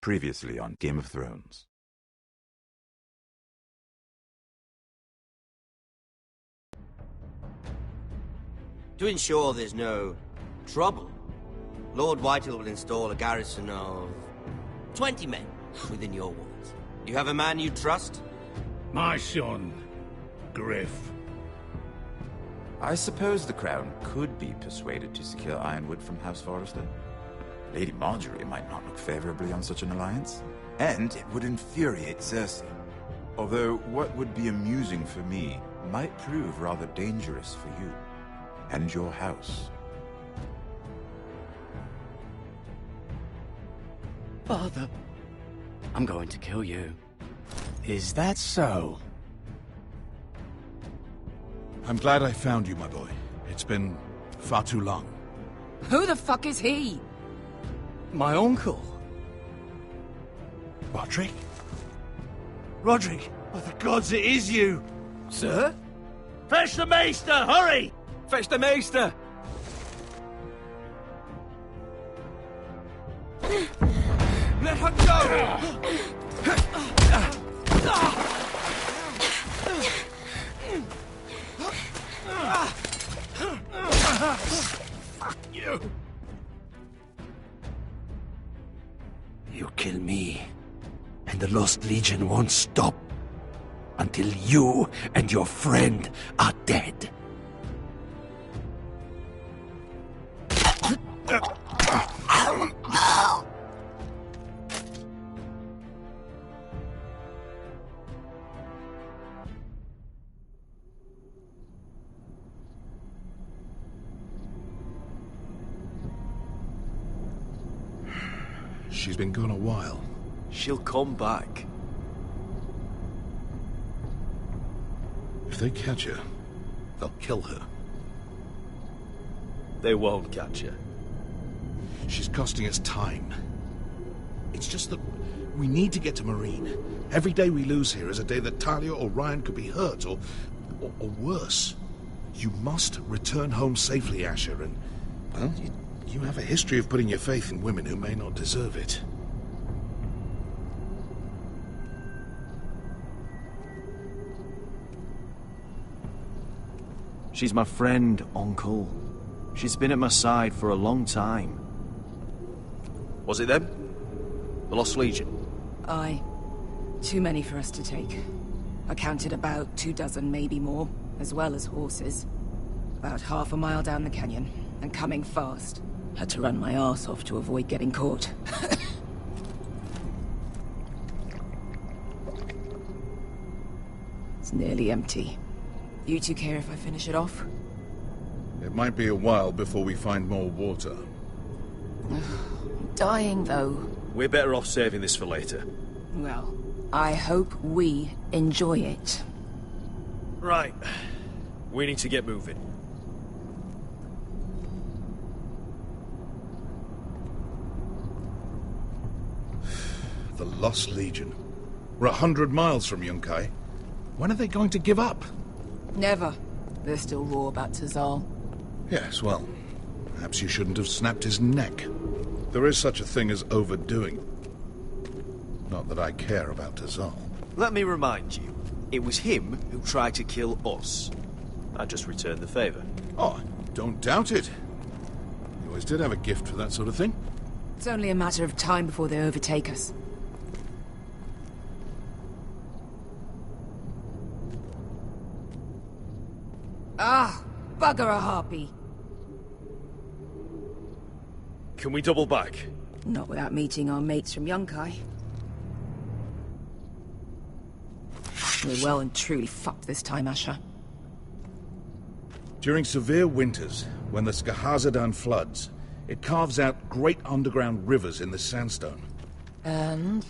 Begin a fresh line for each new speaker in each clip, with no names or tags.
Previously on Game of Thrones.
To ensure there's no trouble, Lord Whitehill will install a garrison of 20 men within your walls. You have a man you trust?
My son, Griff.
I suppose the Crown could be persuaded to secure Ironwood from House Forrester. Lady Marjorie might not look favorably on such an alliance, and it would infuriate Cersei. Although what would be amusing for me might prove rather dangerous for you and your house.
Father, I'm going to kill you. Is that so?
I'm glad I found you, my boy. It's been far too long.
Who the fuck is he?
My uncle.
Roderick? Roderick! By the gods, it is you!
Sir?
Fetch the maester, hurry!
Fetch the maester!
Let her go! Fuck you! You kill me, and the Lost Legion won't stop until you and your friend are dead. She's been gone a while.
She'll come back.
If they catch her, they'll kill her.
They won't catch her.
She's costing us time. It's just that we need to get to Marine. Every day we lose here is a day that Talia or Ryan could be hurt, or worse. You must return home safely, Asher, and, well, you have a history of putting your faith in women who may not deserve it.
She's my friend, Uncle. She's been at my side for a long time. Was it them? The Lost Legion?
Aye. Too many for us to take. I counted about 24, maybe more, as well as horses. About half a mile down the canyon, and coming fast. Had to run my arse off to avoid getting caught. It's nearly empty. You two care if I finish it off?
It might be a while before we find more water.
Dying, though.
We're better off saving this for later.
Well, I hope we enjoy it.
Right. We need to get moving.
The Lost Legion. We're 100 miles from Yunkai. When are they going to give up?
Never. They're still raw about Tazal.
Yes, well, perhaps you shouldn't have snapped his neck. There is such a thing as overdoing. Not that I care about Tazal.
Let me remind you, it was him who tried to kill us. I just returned the favor.
Oh, don't doubt it. You always did have a gift for that sort of thing.
It's only a matter of time before they overtake us. Ah, bugger a harpy.
Can we double back?
Not without meeting our mates from Yunkai. We're well and truly fucked this time, Asher.
During severe winters, when the Skahazadan floods, it carves out great underground rivers in the sandstone.
And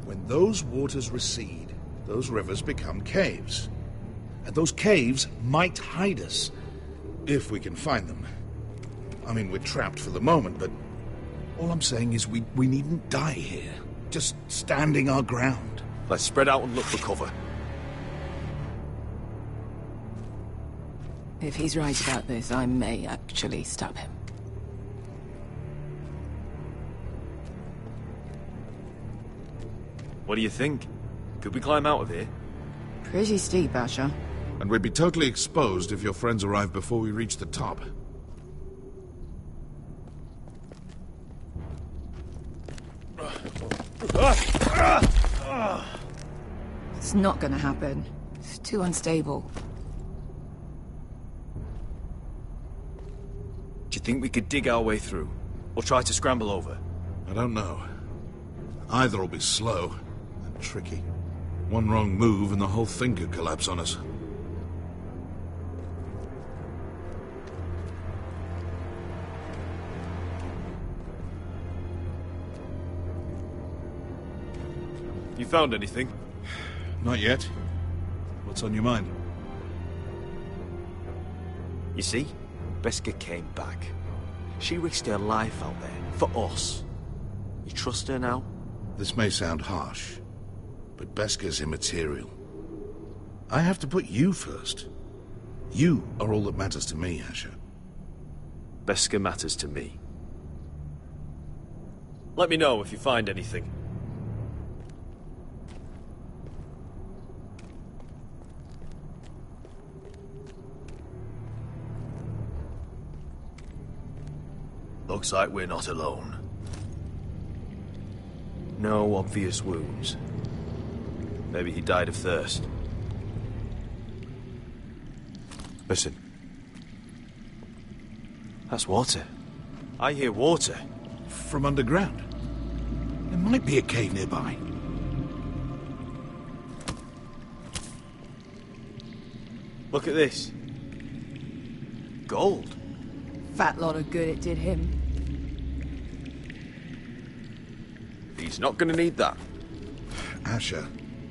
when those waters recede, those rivers become caves. And those caves might hide us, if we can find them. I mean, we're trapped for the moment, but all I'm saying is we needn't die here. Just standing our ground.
Let's spread out and look for cover.
if he's right about this, I may actually stop him.
What do you think? Could we climb out of here?
Pretty steep, Asher.
And we'd be totally exposed if your friends arrive before we reach the top.
It's not gonna happen. It's too unstable.
Do you think we could dig our way through? Or try to scramble over?
I don't know. Either will be slow and tricky. One wrong move and the whole thing could collapse on us.
You found anything?
Not yet. What's on your mind?
You see? Beskha came back. She risked her life out there, for us. You trust her now?
This may sound harsh, but Beskha's immaterial. I have to put you first. You are all that matters to me, Asher.
Beskha matters to me. Let me know if you find anything. Looks like we're not alone. No obvious wounds. Maybe he died of thirst. Listen. That's water. I hear water.
From underground. There might be a cave nearby.
Look at this. Gold.
Fat lot of good it did him.
He's not gonna need that.
Asher,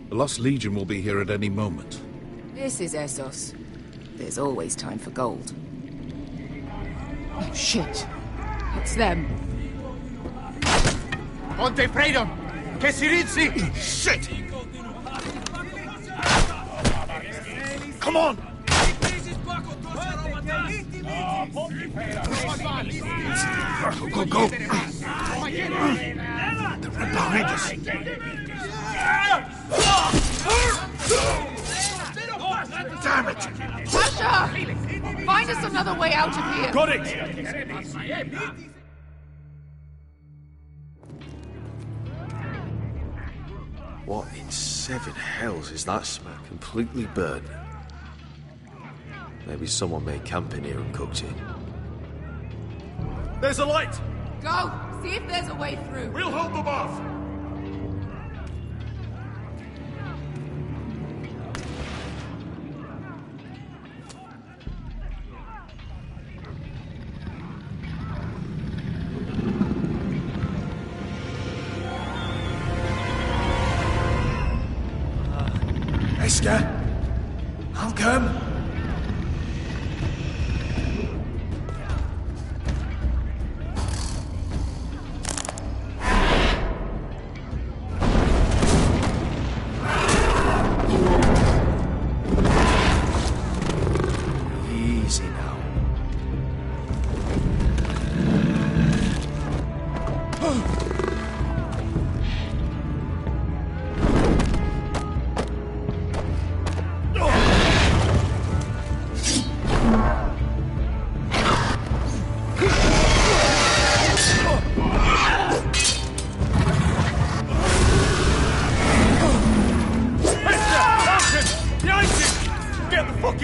the Lost Legion will be here at any moment.
This is Essos. There's always time for gold. Oh, shit. It's them.
Ponte freedom! Che si rizzi!
Shit! Come on! Go, go! They're right behind us. Damn it!
Asher! Find us another way out of here!
Got it! What in seven hells is that smell? Completely burnt. Maybe someone made camp in here and cooked it. There's a light!
Go! See if there's a way through.
We'll hold them off!
Beskha? I'll come.
Easy now.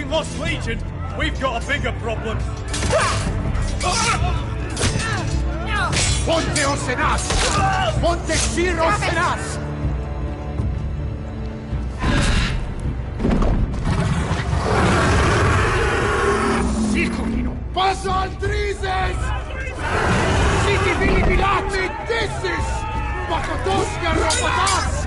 Lost Legion, we've got a bigger problem.
Ponte Osenas! Ponte Sir Osenas! Sikurino! Paso al Drises! Siti Vili Pilati! Disses! Makotoska Robotas!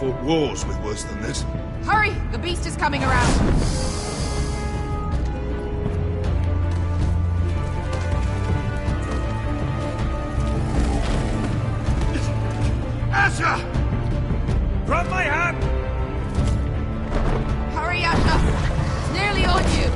fought wars with worse than this.
Hurry! The beast is coming around!
Asher!
Grab my hand!
Hurry, Asher! It's nearly on you!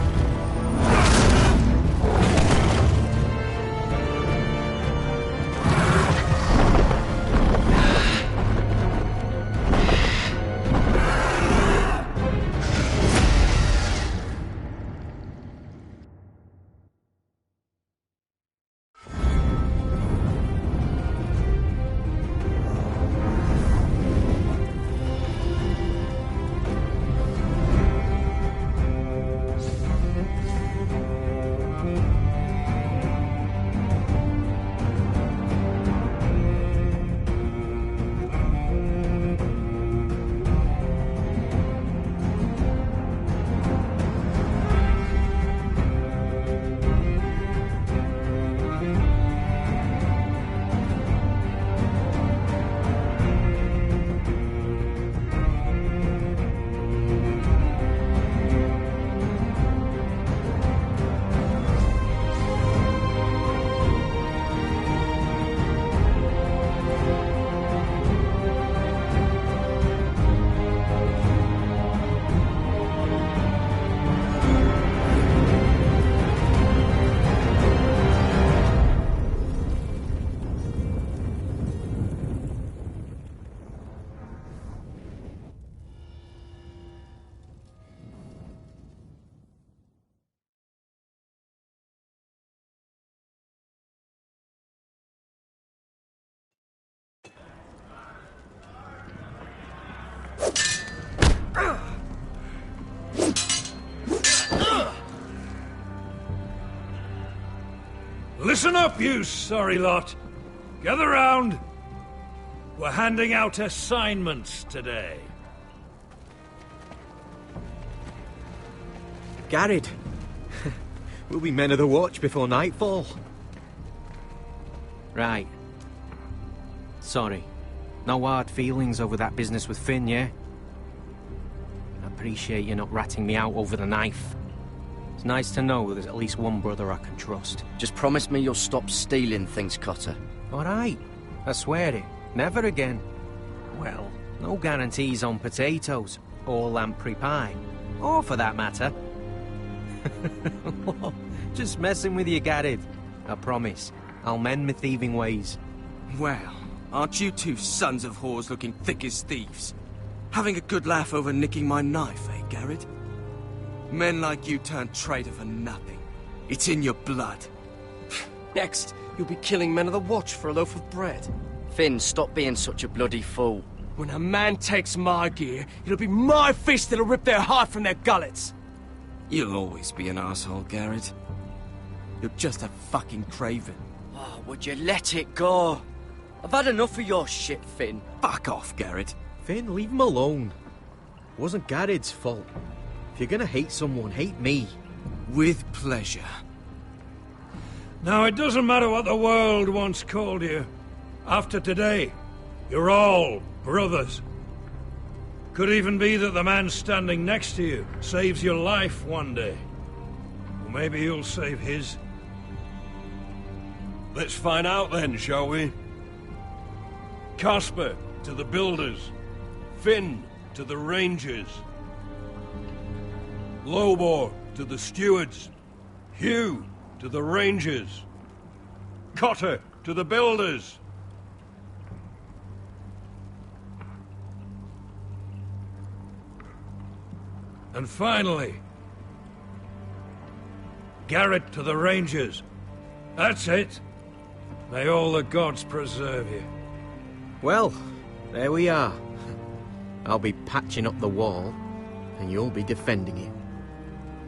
Listen up, you sorry lot. Gather round. We're handing out assignments today.
Garrett. We'll be men of the watch before nightfall. Right. Sorry. No hard feelings over that business with Finn, yeah? I appreciate you not ratting me out over the knife. It's nice to know there's at least one brother I can trust.
Just promise me you'll stop stealing things, Cotter.
All right. I swear it. Never again. Well, no guarantees on potatoes, or lamprey pie. Or for that matter. Just messing with you, Garrett. I promise. I'll mend my thieving ways.
Well, aren't you two sons of whores looking thick as thieves? Having a good laugh over nicking my knife, eh, Garrett? Men like you turn traitor for nothing. It's in your blood. Next, you'll be killing men of the watch for a loaf of bread.
Finn, stop being such a bloody fool.
When a man takes my gear, it'll be my fist that'll rip their heart from their gullets. You'll always be an asshole, Garrett. You're just a fucking craven.
Oh, would you let it go? I've had enough of your shit, Finn.
Fuck off, Garrett.
Finn, leave him alone. It wasn't Garrett's fault. If you're gonna hate someone, hate me.
With pleasure.
Now, it doesn't matter what the world once called you. After today, you're all brothers. Could even be that the man standing next to you saves your life one day. Or maybe you'll save his. Let's find out then, shall we? Casper to the builders. Finn to the rangers. Lobor to the stewards. Hugh to the rangers. Cotter to the builders. And finally, Garrett to the rangers. That's it. May all the gods preserve you.
Well, there we are. I'll be patching up the wall, and you'll be defending it.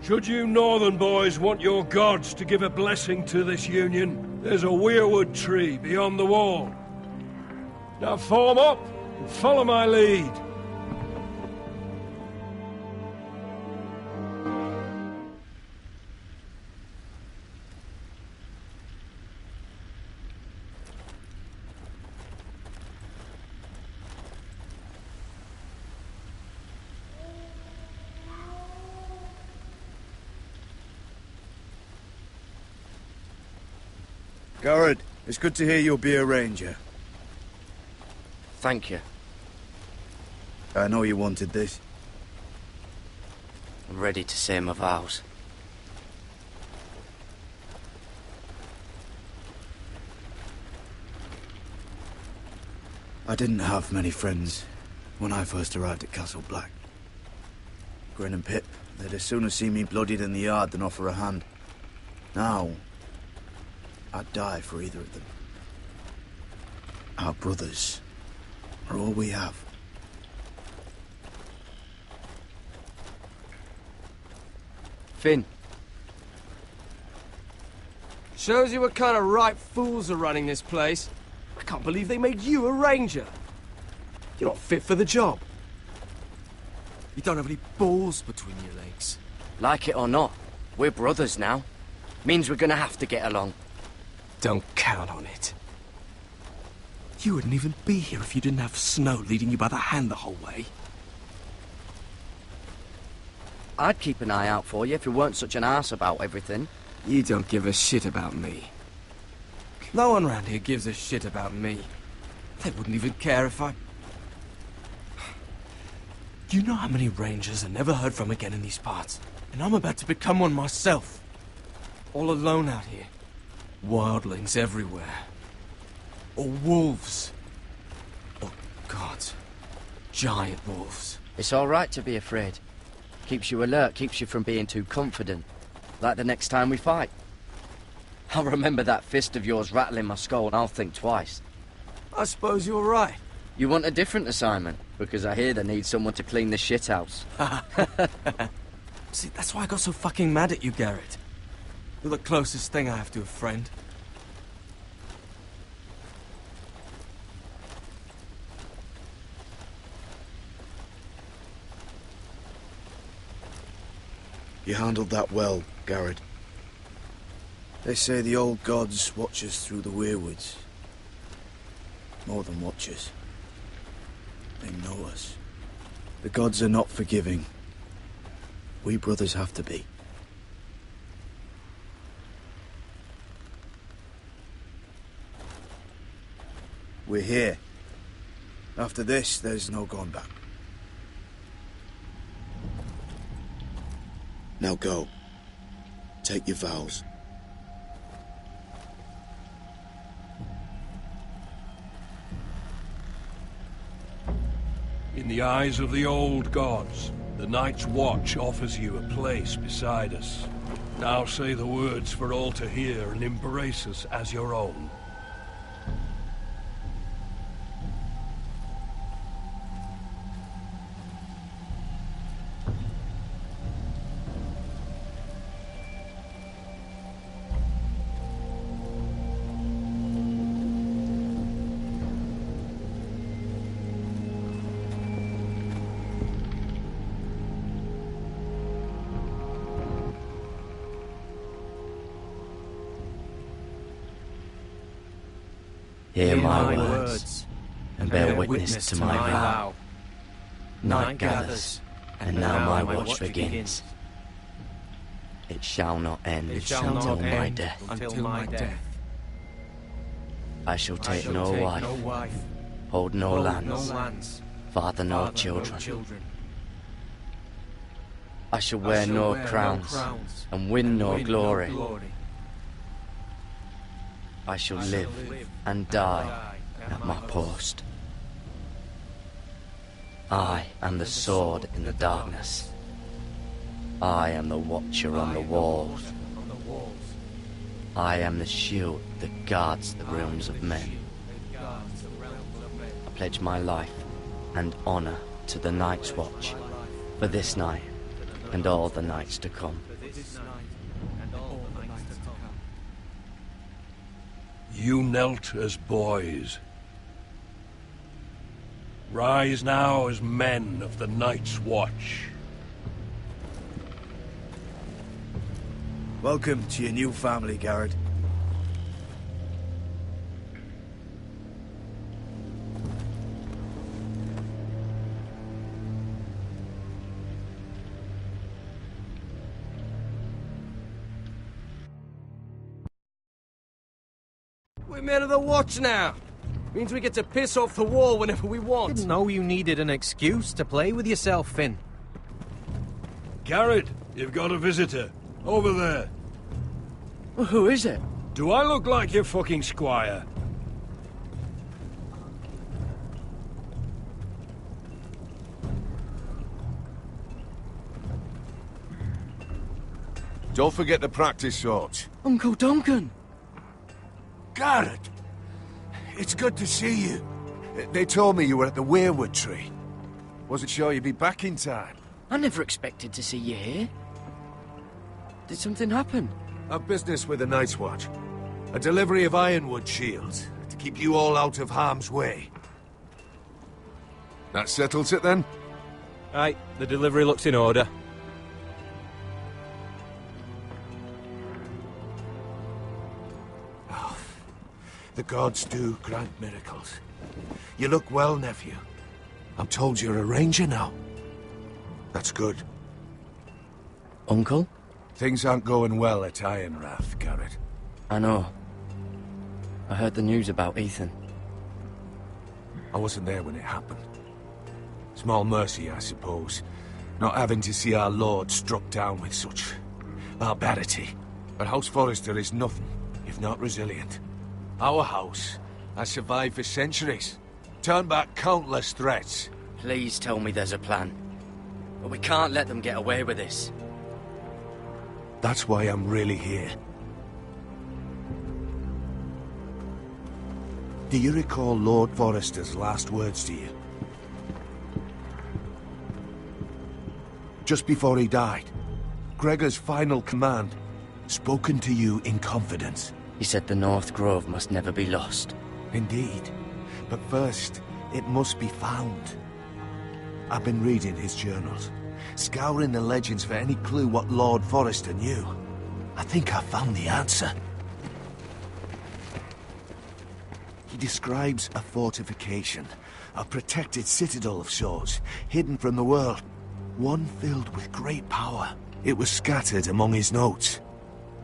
Should you northern boys want your gods to give a blessing to this union, there's a weirwood tree beyond the wall. Now form up and follow my lead.
Garrett, it's good to hear you'll be a ranger.
Thank you.
I know you wanted this.
I'm ready to say my vows.
I didn't have many friends when I first arrived at Castle Black. Grin and Pip, they'd as soon see me bloodied in the yard than offer a hand. Now, I'd die for either of them. Our brothers are all we have.
Finn.
Shows you what kind of ripe fools are running this place. I can't believe they made you a ranger. You're not fit for the job. You don't have any balls between your legs.
Like it or not, we're brothers now. Means we're gonna have to get along.
Don't count on it. You wouldn't even be here if you didn't have Snow leading you by the hand the whole way.
I'd keep an eye out for you if you weren't such an arse about everything.
You don't give a shit about me. No one around here gives a shit about me. They wouldn't even care if I... You know how many rangers are never heard from again in these parts? And I'm about to become one myself. All alone out here. Wildlings everywhere. Or wolves. Oh, God. Giant wolves.
It's all right to be afraid. Keeps you alert, keeps you from being too confident. Like the next time we fight. I'll remember that fist of yours rattling my skull and I'll think twice.
I suppose you're right.
You want a different assignment? Because I hear they need someone to clean the shithouse.
See, that's why I got so fucking mad at you, Garrett. You're the closest thing I have to a friend.
You handled that well, Garrett. They say the old gods watch us through the weirwoods. More than watch us. They know us. The gods are not forgiving. We brothers have to be. We're here. After this, there's no going back. Now go. Take your vows.
In the eyes of the old gods, the Night's Watch offers you a place beside us. Now say the words for all to hear and embrace us as your own.
Hear my words, and bear witness to my vow. Night gathers, and now my watch begins. It shall not end until my death. I shall take no wife, hold no lands, father no children. I shall wear no crowns, and win no glory. I shall live and die at my post. I am the sword in the darkness. I am the watcher on the walls. I am the shield that guards the realms of men. I pledge my life and honor to the Night's Watch for this night and all the nights to come.
You knelt as boys. Rise now as men of the Night's Watch.
Welcome to your new family, Garrett.
We're men of the watch now. Means we get to piss off the wall whenever we want.
Didn't know you needed an excuse to play with yourself, Finn.
Garrett, you've got a visitor. Over there.
Well, who is it?
Do I look like your fucking squire?
Don't forget the practice swords.
Uncle Duncan!
Garrett! It's good to see you. They told me you were at the weirwood tree. Wasn't sure you'd be back in time.
I never expected to see you here. Did something happen?
A business with the Night's Watch. A delivery of ironwood shields to keep you all out of harm's way. That settles it then?
Aye, the delivery looks in order.
The gods do grant miracles. You look well, nephew. I'm told you're a ranger now. That's good.
Uncle?
Things aren't going well at Ironrath, Garrett.
I know. I heard the news about Ethan.
I wasn't there when it happened. Small mercy, I suppose, not having to see our lord struck down with such barbarity. But House Forrester is nothing if not resilient. Our house has survived for centuries, turned back countless threats.
Please tell me there's a plan. But we can't let them get away with this.
That's why I'm really here. Do you recall Lord Forrester's last words to you? Just before he died, Gregor's final command, spoken to you in confidence.
He said the North Grove must never be lost.
Indeed. But first, it must be found. I've been reading his journals, scouring the legends for any clue what Lord Forrester knew. I think I found the answer. He describes a fortification, a protected citadel of sorts, hidden from the world. One filled with great power. It was scattered among his notes.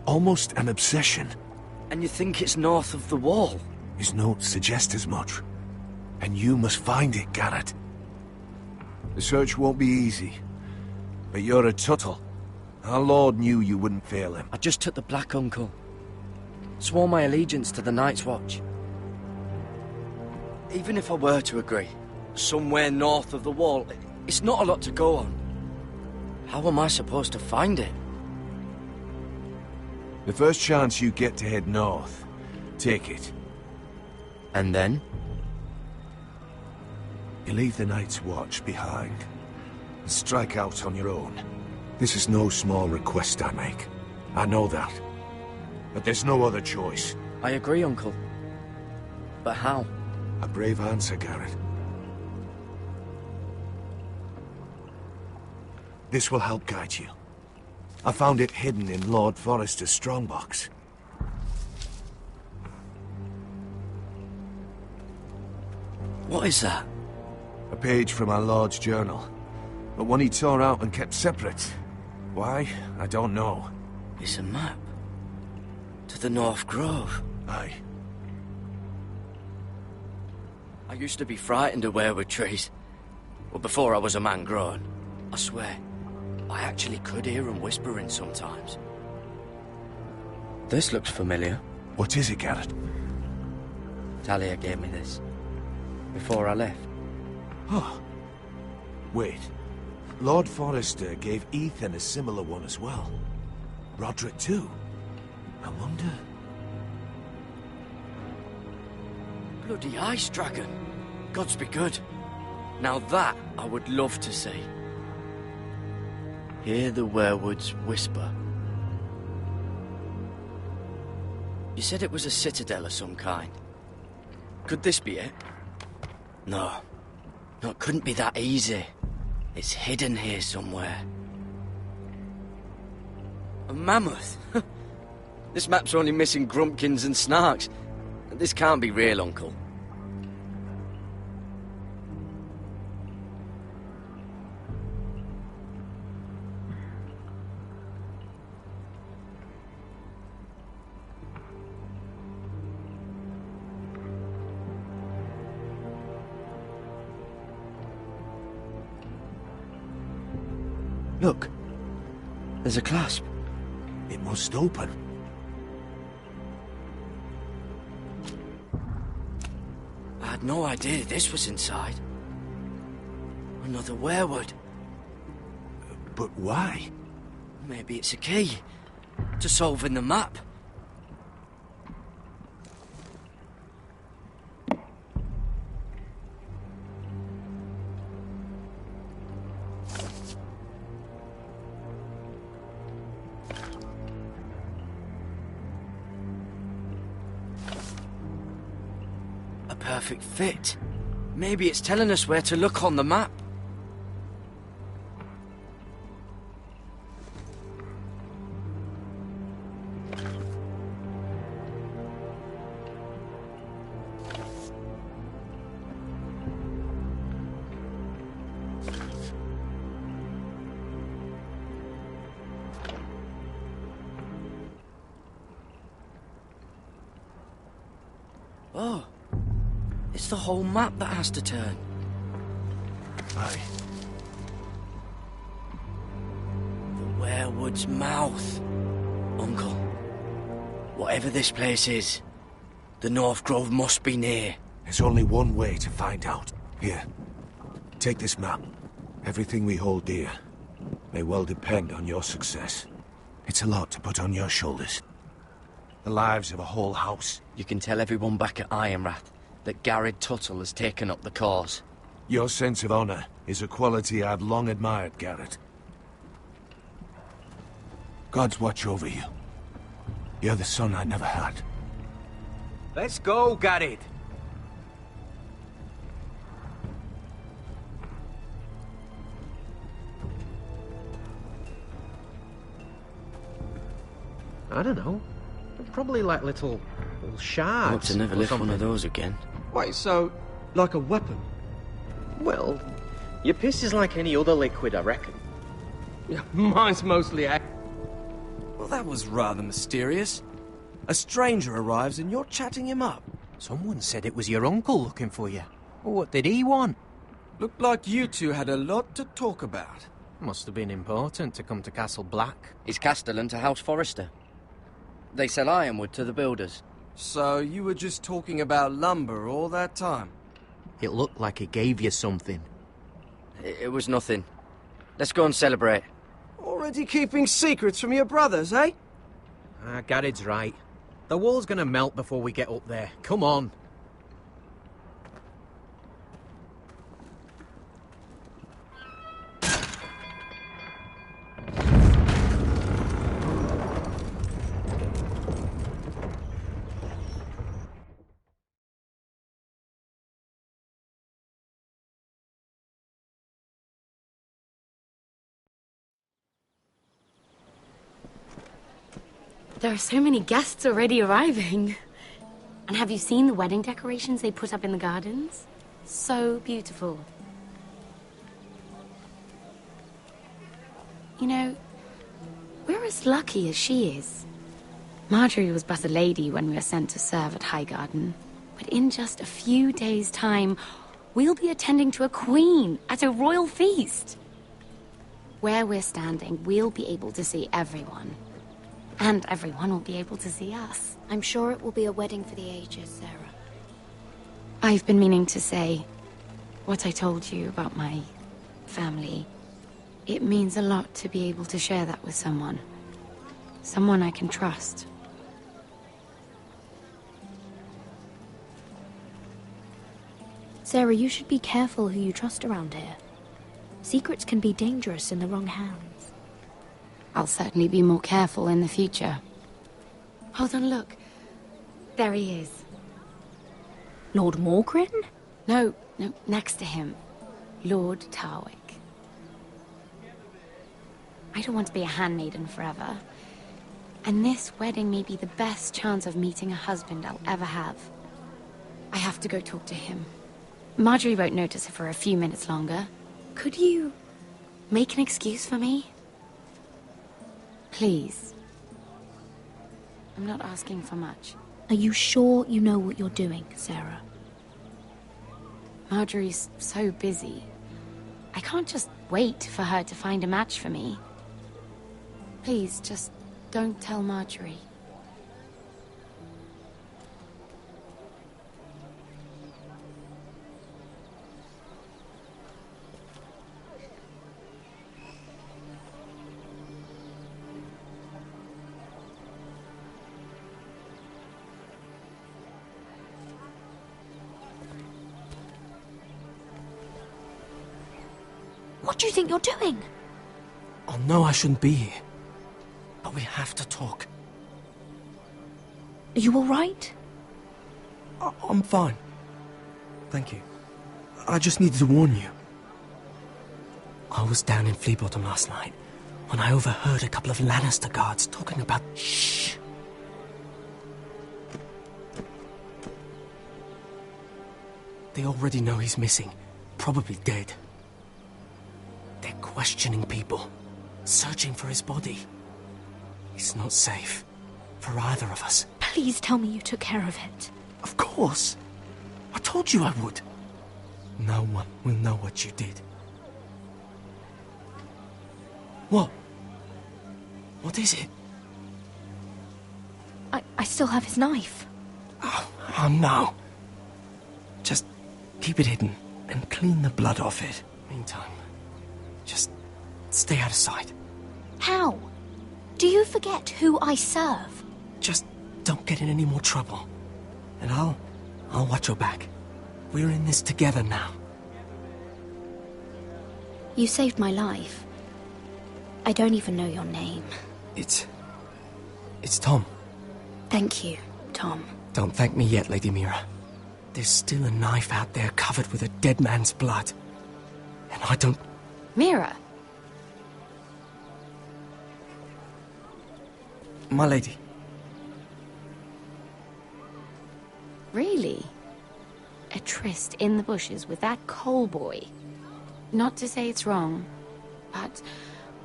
Almost an obsession.
And you think it's north of the wall?
His notes suggest as much. And you must find it, Garrett. The search won't be easy. But you're a Tuttle. Our Lord knew you wouldn't fail him.
I just took the Black Uncle. Swore my allegiance to the Night's Watch. Even if I were to agree, somewhere north of the wall, it's not a lot to go on. How am I supposed to find it?
The first chance you get to head north, take it.
And then?
You leave the Night's Watch behind, and strike out on your own. This is no small request I make. I know that. But there's no other choice.
I agree, Uncle. But how?
A brave answer, Garrett. This will help guide you. I found it hidden in Lord Forrester's strongbox.
What is that?
A page from our Lord's journal. But one he tore out and kept separate. Why? I don't know.
It's a map. To the North Grove.
Aye.
I used to be frightened of weirwood trees. Well, before I was a man grown. I swear, I actually could hear them whispering sometimes. This looks familiar.
What is it, Garrett?
Talia gave me this. Before I left.
Oh. Wait. Lord Forrester gave Ethan a similar one as well. Roderick too. I wonder...
Bloody ice dragon. Gods be good. Now that I would love to see. Hear the weirwoods whisper. You said it was a citadel of some kind. Could this be it? No. No, it couldn't be that easy. It's hidden here somewhere. A mammoth? This map's only missing grumpkins and snarks. This can't be real, Uncle. Look. There's a clasp.
It must open.
I had no idea this was inside. Another werewood.
But why?
Maybe it's a key to solving the map. A perfect fit. Maybe it's telling us where to look on the map. Oh, it's the whole map that has to turn.
Aye.
The werewood's mouth. Uncle, whatever this place is, the North Grove must be near.
There's only one way to find out. Here, take this map. Everything we hold dear may well depend on your success. It's a lot to put on your shoulders. The lives of a whole house.
You can tell everyone back at Ironrath that Garrett Tuttle has taken up the cause.
Your sense of honor is a quality I've long admired, Garrett. God's watch over you. You're the son I never had.
Let's go, Garrett. I don't know. Probably like little shards.
I hope to never lift one of those again.
Wait, so, like a weapon?
Well, your piss is like any other liquid, I reckon.
Yeah, mine's mostly
Well, that was rather mysterious. A stranger arrives and you're chatting him up.
Someone said it was your uncle looking for you. What did he want?
Looked like you two had a lot to talk about.
Must have been important to come to Castle Black.
It's Castellan to House Forrester. They sell ironwood to the builders.
So you were just talking about lumber all that time?
It looked like he gave you something.
It was nothing. Let's go and celebrate.
Already keeping secrets from your brothers, eh?
Garrett's right. The wall's gonna melt before we get up there. Come on.
There are so many guests already arriving. And have you seen the wedding decorations they put up in the gardens? So beautiful. You know, we're as lucky as she is. Marjorie was but a lady when we were sent to serve at Highgarden. But in just a few days' time, we'll be attending to a queen at a royal feast. Where we're standing, we'll be able to see everyone. And everyone will be able to see us.
I'm sure it will be a wedding for the ages, Sarah.
I've been meaning to say what I told you about my family. It means a lot to be able to share that with someone. Someone I can trust.
Sarah, you should be careful who you trust around here. Secrets can be dangerous in the wrong hands.
I'll certainly be more careful in the future. Hold on, look. There he is.
Lord Morgrin?
No, next to him. Lord Tarwick. I don't want to be a handmaiden forever. And this wedding may be the best chance of meeting a husband I'll ever have. I have to go talk to him. Marjorie won't notice it for a few minutes longer. Could you make an excuse for me? Please. I'm not asking for much.
Are you sure you know what you're doing, Sarah?
Marjorie's so busy. I can't just wait for her to find a match for me. Please, just don't tell Marjorie.
What do you think you're doing?
I know I shouldn't be here, but we have to talk.
Are you all right?
I'm fine. Thank you. I just needed to warn you. I was down in Fleabottom last night when I overheard a couple of Lannister guards talking about... Shh! They already know he's missing, probably dead. They're questioning people, searching for his body. It's not safe for either of us.
Please tell me you took care of it.
Of course. I told you I would. No one will know what you did. What? What is it?
I still have his knife.
Oh no. Just keep it hidden and clean the blood off it. Meantime, just stay out of sight.
How? Do you forget who I serve?
Just don't get in any more trouble. And I'll watch your back. We're in this together now.
You saved my life. I don't even know your name.
It's Tom.
Thank you, Tom.
Don't thank me yet, Lady Mira. There's still a knife out there covered with a dead man's blood. And I don't...
Mira!
My lady.
Really? A tryst in the bushes with that coal boy? Not to say it's wrong, but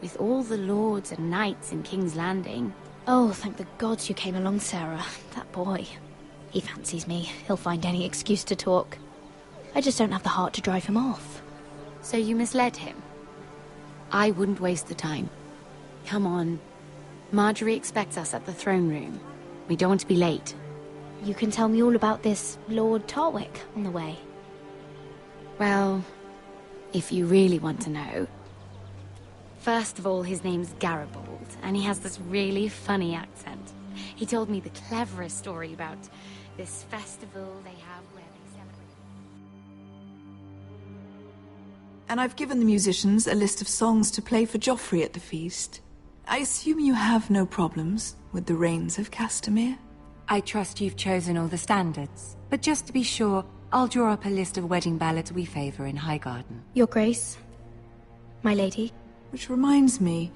with all the lords and knights in King's Landing...
Oh, thank the gods you came along, Sarah. That boy. He fancies me. He'll find any excuse to talk. I just don't have the heart to drive him off.
So you misled him? I wouldn't waste the time. Come on. Marjorie expects us at the throne room. We don't want to be late.
You can tell me all about this Lord Tarwick on the way.
Well, if you really want to know... First of all, his name's Garibald, and he has this really funny accent. He told me the cleverest story about this festival they have where they celebrate...
And I've given the musicians a list of songs to play for Joffrey at the feast. I assume you have no problems with the Rains of Castamere?
I trust you've chosen all the standards. But just to be sure, I'll draw up a list of wedding ballads we favor in Highgarden.
Your Grace, my lady.
Which reminds me,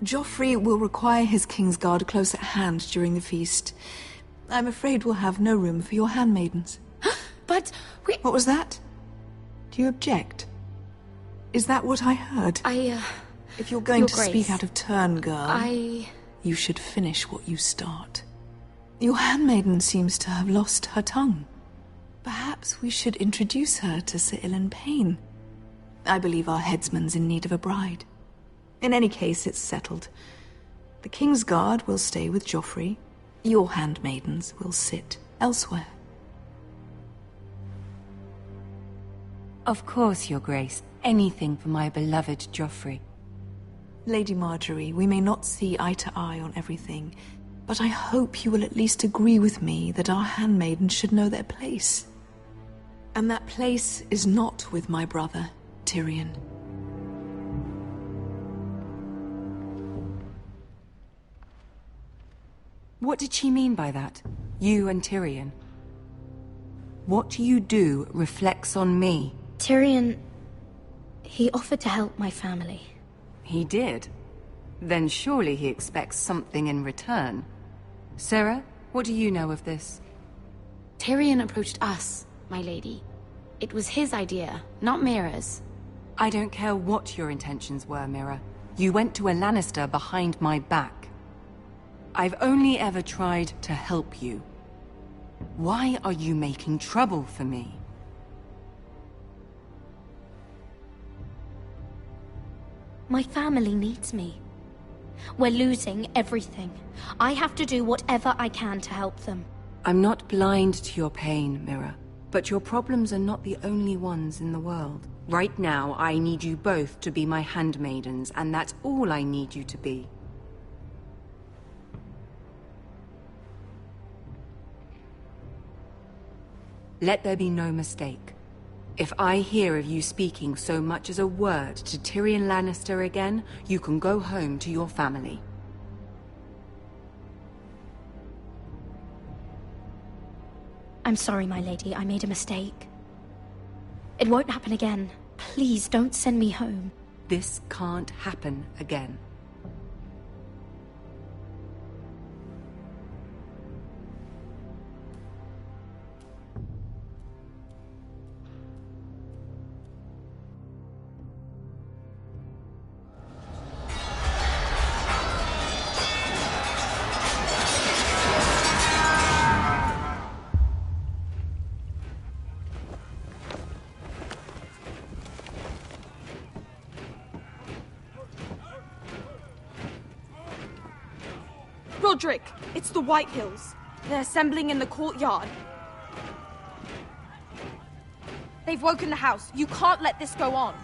Joffrey will require his Kingsguard close at hand during the feast. I'm afraid we'll have no room for your handmaidens.
But we...
What was that? Do you object? Is that what I heard? If you're going to speak out of turn, girl... You should finish what you start. Your handmaiden seems to have lost her tongue. Perhaps we should introduce her to Sir Ilan Payne. I believe our headsman's in need of a bride. In any case, it's settled. The Kingsguard will stay with Joffrey. Your handmaidens will sit elsewhere.
Of course, Your Grace. Anything for my beloved Joffrey.
Lady Marjorie, we may not see eye to eye on everything, but I hope you will at least agree with me that our handmaidens should know their place. And that place is not with my brother, Tyrion.
What did she mean by that? You and Tyrion? What you do reflects on me.
Tyrion... he offered to help my family.
He did? Then surely he expects something in return. Sarah, what do you know of this?
Tyrion approached us, my lady. It was his idea, not Mira's.
I don't care what your intentions were, Mira. You went to a Lannister behind my back. I've only ever tried to help you. Why are you making trouble for me?
My family needs me. We're losing everything. I have to do whatever I can to help them.
I'm not blind to your pain, Mira. But your problems are not the only ones in the world. Right now, I need you both to be my handmaidens, and that's all I need you to be. Let there be no mistake. If I hear of you speaking so much as a word to Tyrion Lannister again, you can go home to your family.
I'm sorry, my lady. I made a mistake. It won't happen again. Please don't send me home.
This can't happen again.
Roderick, it's the Whitehills. They're assembling in the courtyard. They've woken the house. You can't let this go on.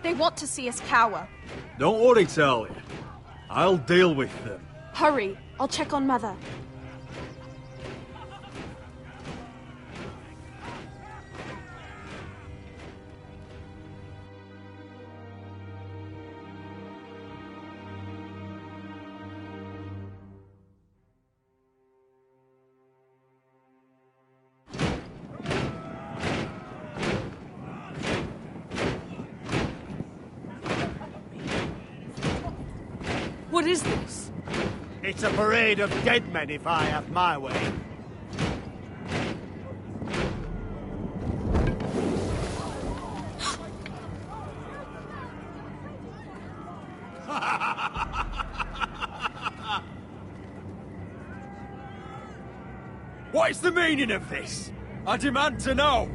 They want to see us cower.
Don't worry, Talia. I'll deal with them.
Hurry, I'll check on Mother.
What is this?
It's a parade of dead men if I have my way. What is the meaning of this? I demand to know!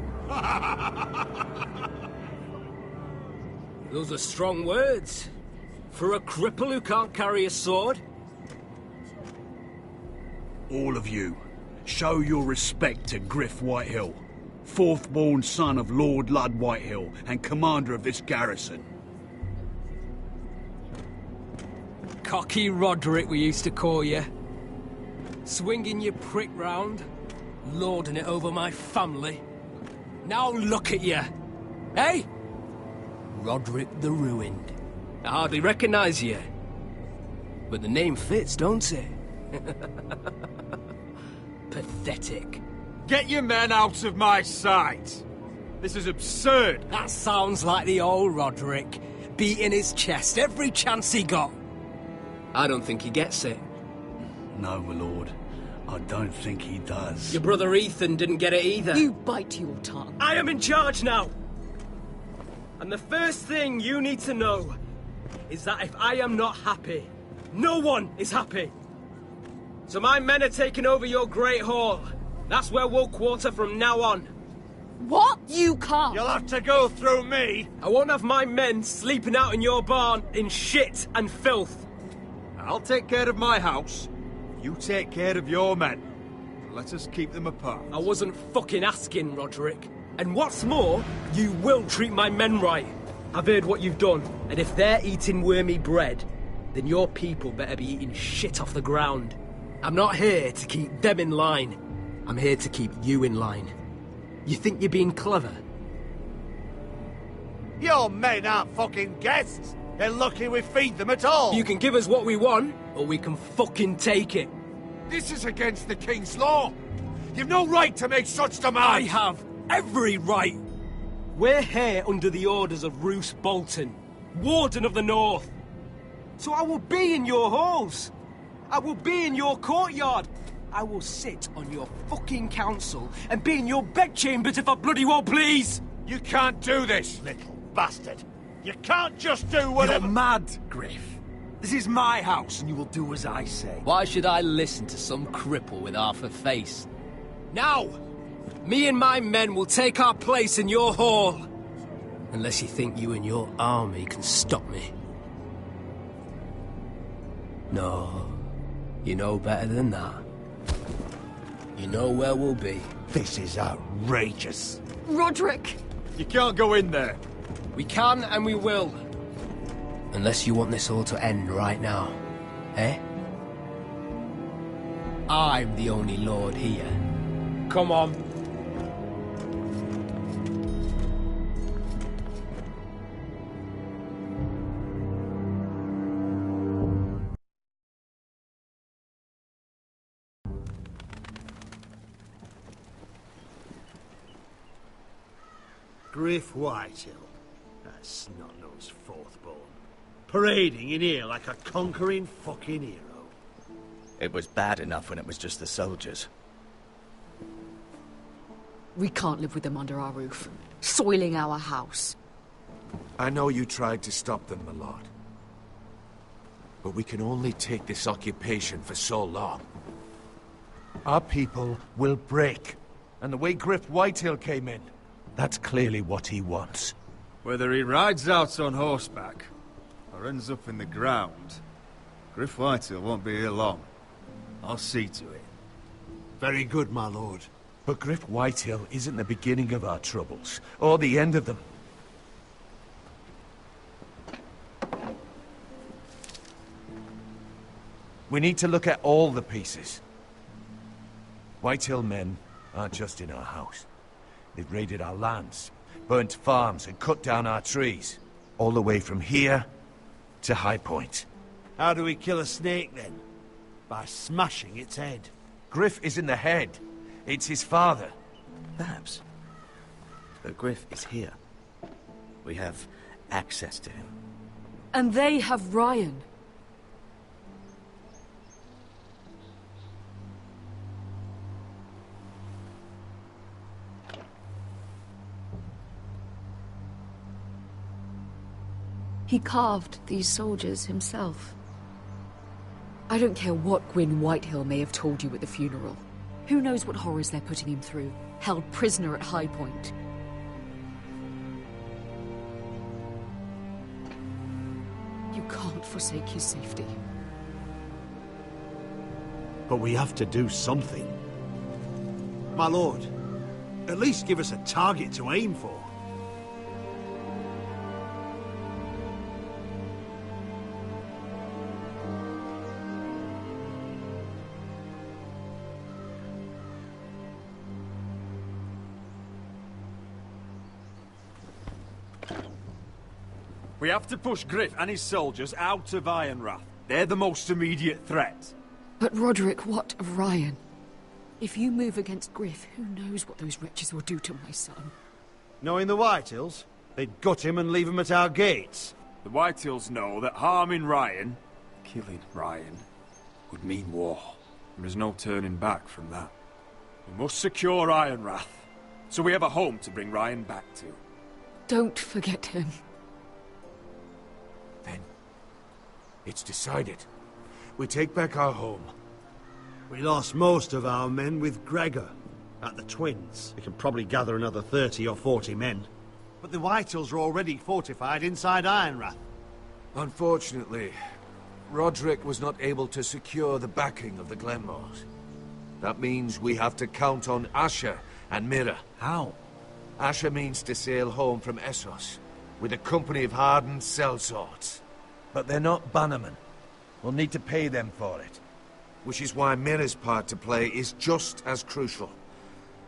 Those are strong words. For a cripple who can't carry a sword?
All of you, show your respect to Griff Whitehill, fourth-born son of Lord Ludd Whitehill and commander of this garrison.
Cocky Roderick, we used to call you. Swinging your prick round, lording it over my family. Now look at you. Hey? Roderick the Ruined. I hardly recognise you. But the name fits, don't it? Pathetic.
Get your men out of my sight! This is absurd!
That sounds like the old Roderick, beating his chest every chance he got. I don't think he gets it.
No, my lord. I don't think he does.
Your brother Ethan didn't get it either.
You bite your tongue.
I am in charge now! And the first thing you need to know is that if I am not happy, no one is happy. So my men are taking over your Great Hall. That's where we'll quarter from now on.
What? You can't.
You'll have to go through me.
I won't have my men sleeping out in your barn in shit and filth.
I'll take care of my house. You take care of your men. Let us keep them apart.
I wasn't fucking asking, Roderick. And what's more, you will treat my men right. I've heard what you've done, and if they're eating wormy bread, then your people better be eating shit off the ground. I'm not here to keep them in line. I'm here to keep you in line. You think you're being clever?
Your men aren't fucking guests. They're lucky we feed them at all.
You can give us what we want, or we can fucking take it.
This is against the King's law. You've no right to make such demands.
I have every right. We're here under the orders of Roose Bolton, Warden of the North. So I will be in your halls. I will be in your courtyard. I will sit on your fucking council and be in your bedchambers if I bloody well please.
You can't do this, little bastard. You can't just do whatever—
You're mad, Griff. This is my house and you will do as I say.
Why should I listen to some cripple with half a face? Now! Me and my men will take our place in your hall. Unless you think you and your army can stop me. No, you know better than that. You know where we'll be.
This is outrageous.
Roderick!
You can't go in there.
We can and we will. Unless you want this all to end right now. Eh? I'm the only lord here. Come on.
Griff Whitehill. That snot-nosed fourthborn. Parading in here like a conquering fucking hero.
It was bad enough when it was just the soldiers.
We can't live with them under our roof, soiling our house.
I know you tried to stop them, my lord. But we can only take this occupation for so long. Our people will break. And the way Griff Whitehill came in, that's clearly what he wants.
Whether he rides out on horseback, or ends up in the ground, Griff Whitehill won't be here long. I'll see to it.
Very good, my lord.
But Griff Whitehill isn't the beginning of our troubles, or the end of them. We need to look at all the pieces. Whitehill men aren't just in our house. They've raided our lands, burnt farms and cut down our trees. All the way from here to High Point.
How do we kill a snake, then? By smashing its head.
Griff isn't the head. It's his father.
Perhaps. But Griff is here. We have access to him.
And they have Ryan.
He carved these soldiers himself.
I don't care what Gwyn Whitehill may have told you at the funeral. Who knows what horrors they're putting him through, held prisoner at High Point. You can't forsake his safety.
But we have to do something. My lord, at least give us a target to aim for.
We have to push Griff and his soldiers out of Ironrath. They're the most immediate threat.
But Roderick, what of Ryan? If you move against Griff, who knows what those wretches will do to my son?
Knowing the Whitehills, they'd gut him and leave him at our gates.
The Whitehills know that harming Ryan, killing Ryan, would mean war. There's no turning back from that. We must secure Ironrath, so we have a home to bring Ryan back to.
Don't forget him.
It's decided. We take back our home.
We lost most of our men with Gregor at the Twins. We can probably gather another 30 or 40 men. But the Whitehills are already fortified inside Ironrath.
Unfortunately, Roderick was not able to secure the backing of the Glenmores. That means we have to count on Asher and Mira.
How?
Asher means to sail home from Essos with a company of hardened sellswords. But they're not bannermen. We'll need to pay them for it. Which is why Mira's part to play is just as crucial.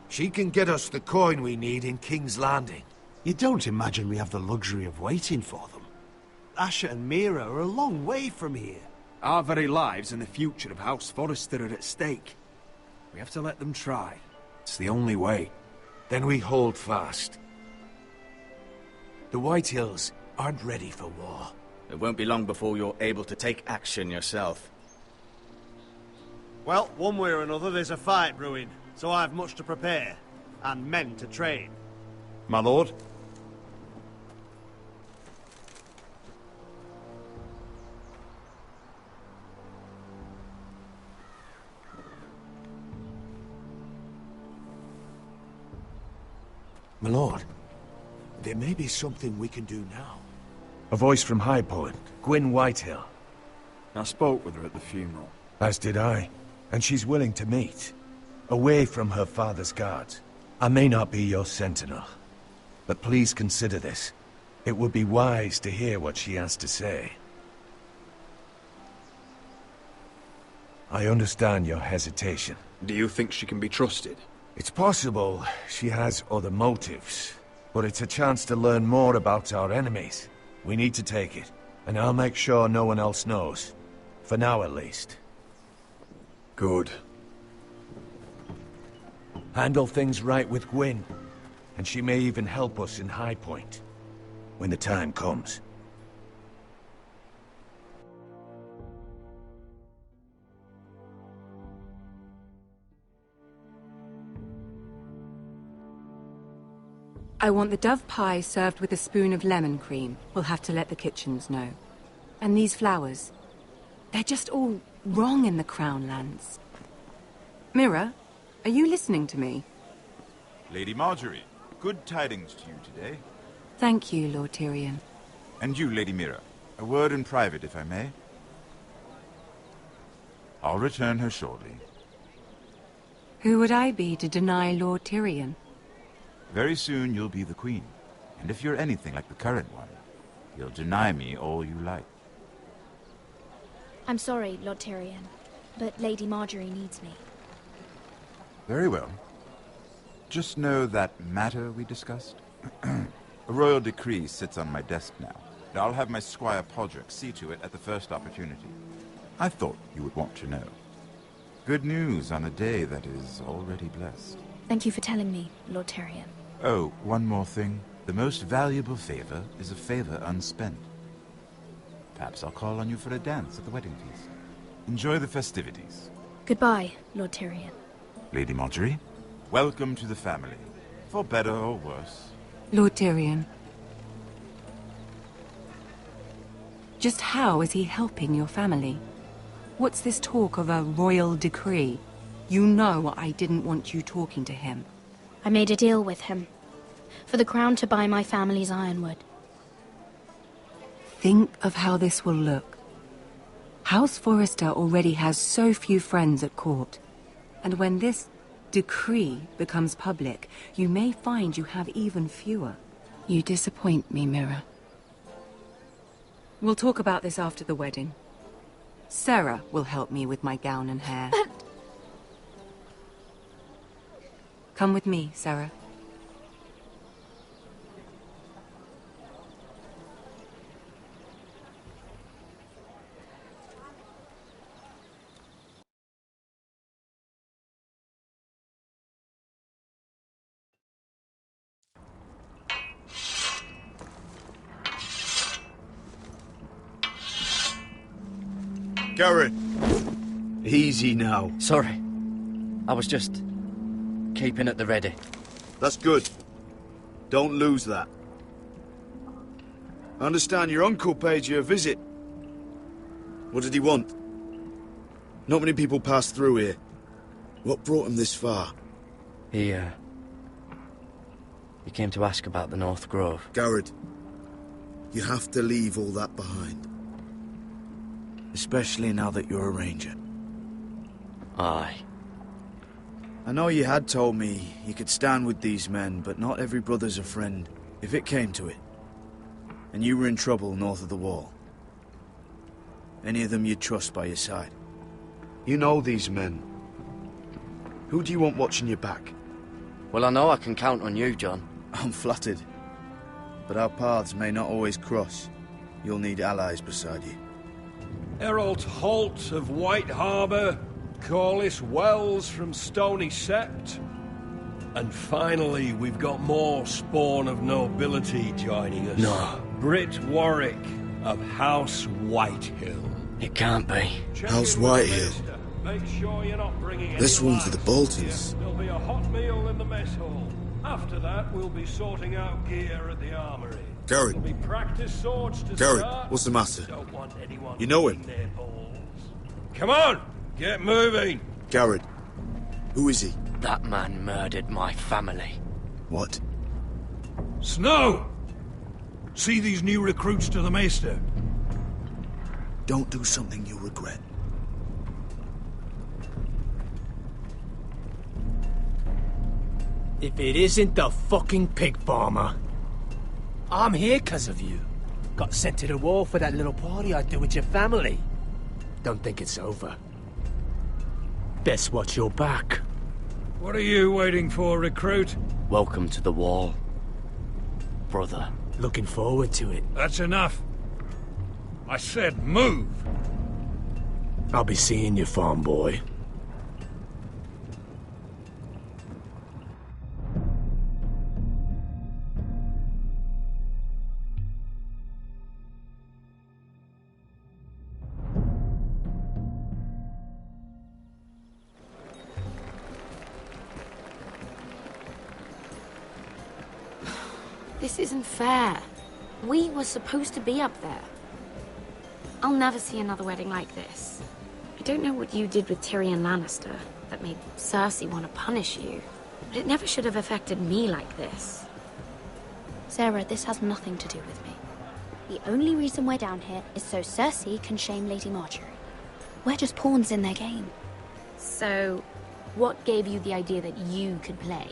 She can get us the coin we need in King's Landing.
You don't imagine we have the luxury of waiting for them? Asher and Mira are a long way from here.
Our very lives and the future of House Forrester are at stake. We have to let them try. It's the only way.
Then we hold fast. The Whitehills aren't ready for war.
It won't be long before you're able to take action yourself.
Well, one way or another there's a fight brewing, so I've much to prepare, and men to train. My lord?
My lord, there may be something we can do now. A voice from High Point, Gwyn Whitehill.
I spoke with her at the funeral.
As did I. And she's willing to meet. Away from her father's guards. I may not be your sentinel, but please consider this. It would be wise to hear what she has to say. I understand your hesitation.
Do you think she can be trusted?
It's possible she has other motives, but it's a chance to learn more about our enemies. We need to take it, and I'll make sure no one else knows. For now, at least.
Good.
Handle things right with Gwyn, and she may even help us in High Point, when the time comes.
I want the dove pie served with a spoon of lemon cream. We'll have to let the kitchens know. And these flowers. They're just all wrong in the Crown lands. Mira, are you listening to me?
Lady Marjorie, good tidings to you today.
Thank you, Lord Tyrion.
And you, Lady Mira. A word in private, if I may. I'll return her shortly.
Who would I be to deny Lord Tyrion?
Very soon you'll be the queen. And if you're anything like the current one, you'll deny me all you like.
I'm sorry, Lord Tyrion, but Lady Marjorie needs me.
Very well. Just know that matter we discussed? A royal decree sits on my desk now. And I'll have my squire Podrick see to it at the first opportunity. I thought you would want to know. Good news on a day that is already blessed.
Thank you for telling me, Lord Tyrion.
Oh, one more thing. The most valuable favor is a favor unspent. Perhaps I'll call on you for a dance at the wedding feast. Enjoy the festivities.
Goodbye, Lord Tyrion.
Lady Marjorie, welcome to the family. For better or worse.
Lord Tyrion. Just how is he helping your family? What's this talk of a royal decree? You know I didn't want you talking to him.
I made a deal with him. For the crown to buy my family's ironwood.
Think of how this will look. House Forrester already has so few friends at court. And when this decree becomes public, you may find you have even fewer. You disappoint me, Mira. We'll talk about this after the wedding. Sarah will help me with my gown and hair.
But...
Come with me, Sarah.
Garrett! Easy now.
Sorry. I was just keeping at the ready.
That's good. Don't lose that. I understand your uncle paid you a visit. What did he want? Not many people pass through here. What brought him this far?
He came to ask about the North Grove.
Garrett, you have to leave all that behind. Especially now that you're a ranger.
Aye.
I know you had told me you could stand with these men, but not every brother's a friend, if it came to it. And you were in trouble north of the wall. Any of them you'd trust by your side. You know these men. Who do you want watching your back?
Well, I know I can count on you, John.
I'm flattered. But our paths may not always cross. You'll need allies beside you.
Errol Holt of White Harbour, Corliss Wells from Stony Sept. And finally, we've got more spawn of nobility joining us.
No.
Britt Warwick of House Whitehill.
It can't be.
House Whitehill.
Make sure you're not bringing
This
any
one for the Boltons.
There'll be a hot meal in the mess hall. After that, we'll be sorting out gear at the armory.
Garrett.
There'll be practice swords to
Garrett,
start.
what's the matter?
Don't want anyone
You know him?
their balls. Come on, get moving.
Garrett. Who is he?
That man murdered my family.
What?
Snow! See these new recruits to the Maester?
Don't do something you'll regret.
If it isn't the fucking pig farmer. I'm here 'cause of you. Got sent to the war for that little party I did with your family. Don't think it's over. Best watch your back.
What are you waiting for, recruit?
Welcome to the wall, brother.
Looking forward to it.
That's enough. I said move.
I'll be seeing you, farm boy.
This isn't fair. We were supposed to be up there. I'll never see another wedding like this. I don't know what you did with Tyrion Lannister that made Cersei want to punish you, but it never should have affected me like this.
Sarah, this has nothing to do with me. The only reason we're down here is so Cersei can shame Lady Marjorie. We're just pawns in their game.
So, what gave you the idea that you could play?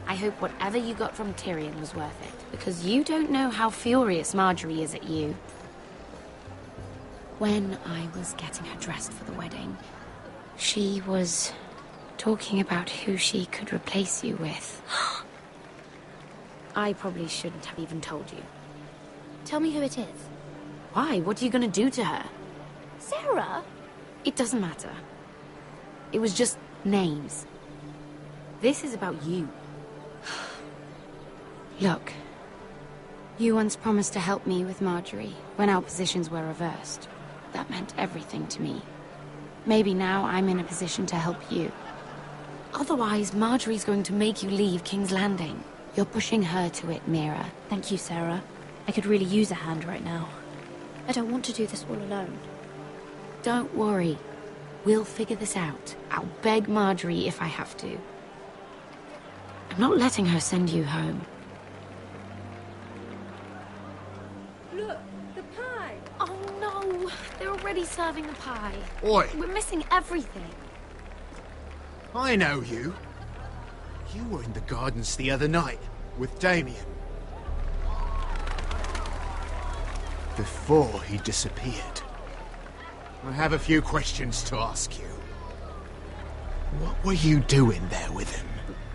I hope whatever you got from Tyrion was worth it, because you don't know how furious Marjorie is at you. When I was getting her dressed for the wedding, she was talking about who she could replace you with. I probably shouldn't have even told you.
Tell me who it is.
Why? What are you gonna do to her?
Sarah?
It doesn't matter. It was just names. This is about you. Look, you once promised to help me with Marjorie when our positions were reversed. That meant everything to me. Maybe now I'm in a position to help you. Otherwise, Marjorie's going to make you leave King's Landing. You're pushing her to it, Mira.
Thank you, Sarah. I could really use a hand right now. I don't want to do this all alone.
Don't worry. We'll figure this out. I'll beg Marjorie if I have to. I'm not letting her send you home.
Look, the pie! Oh no! They're already serving the pie.
Oi!
We're missing everything.
I know you. You were in the gardens the other night with Damien. Before he disappeared. I have a few questions to ask you. What were you doing there with him?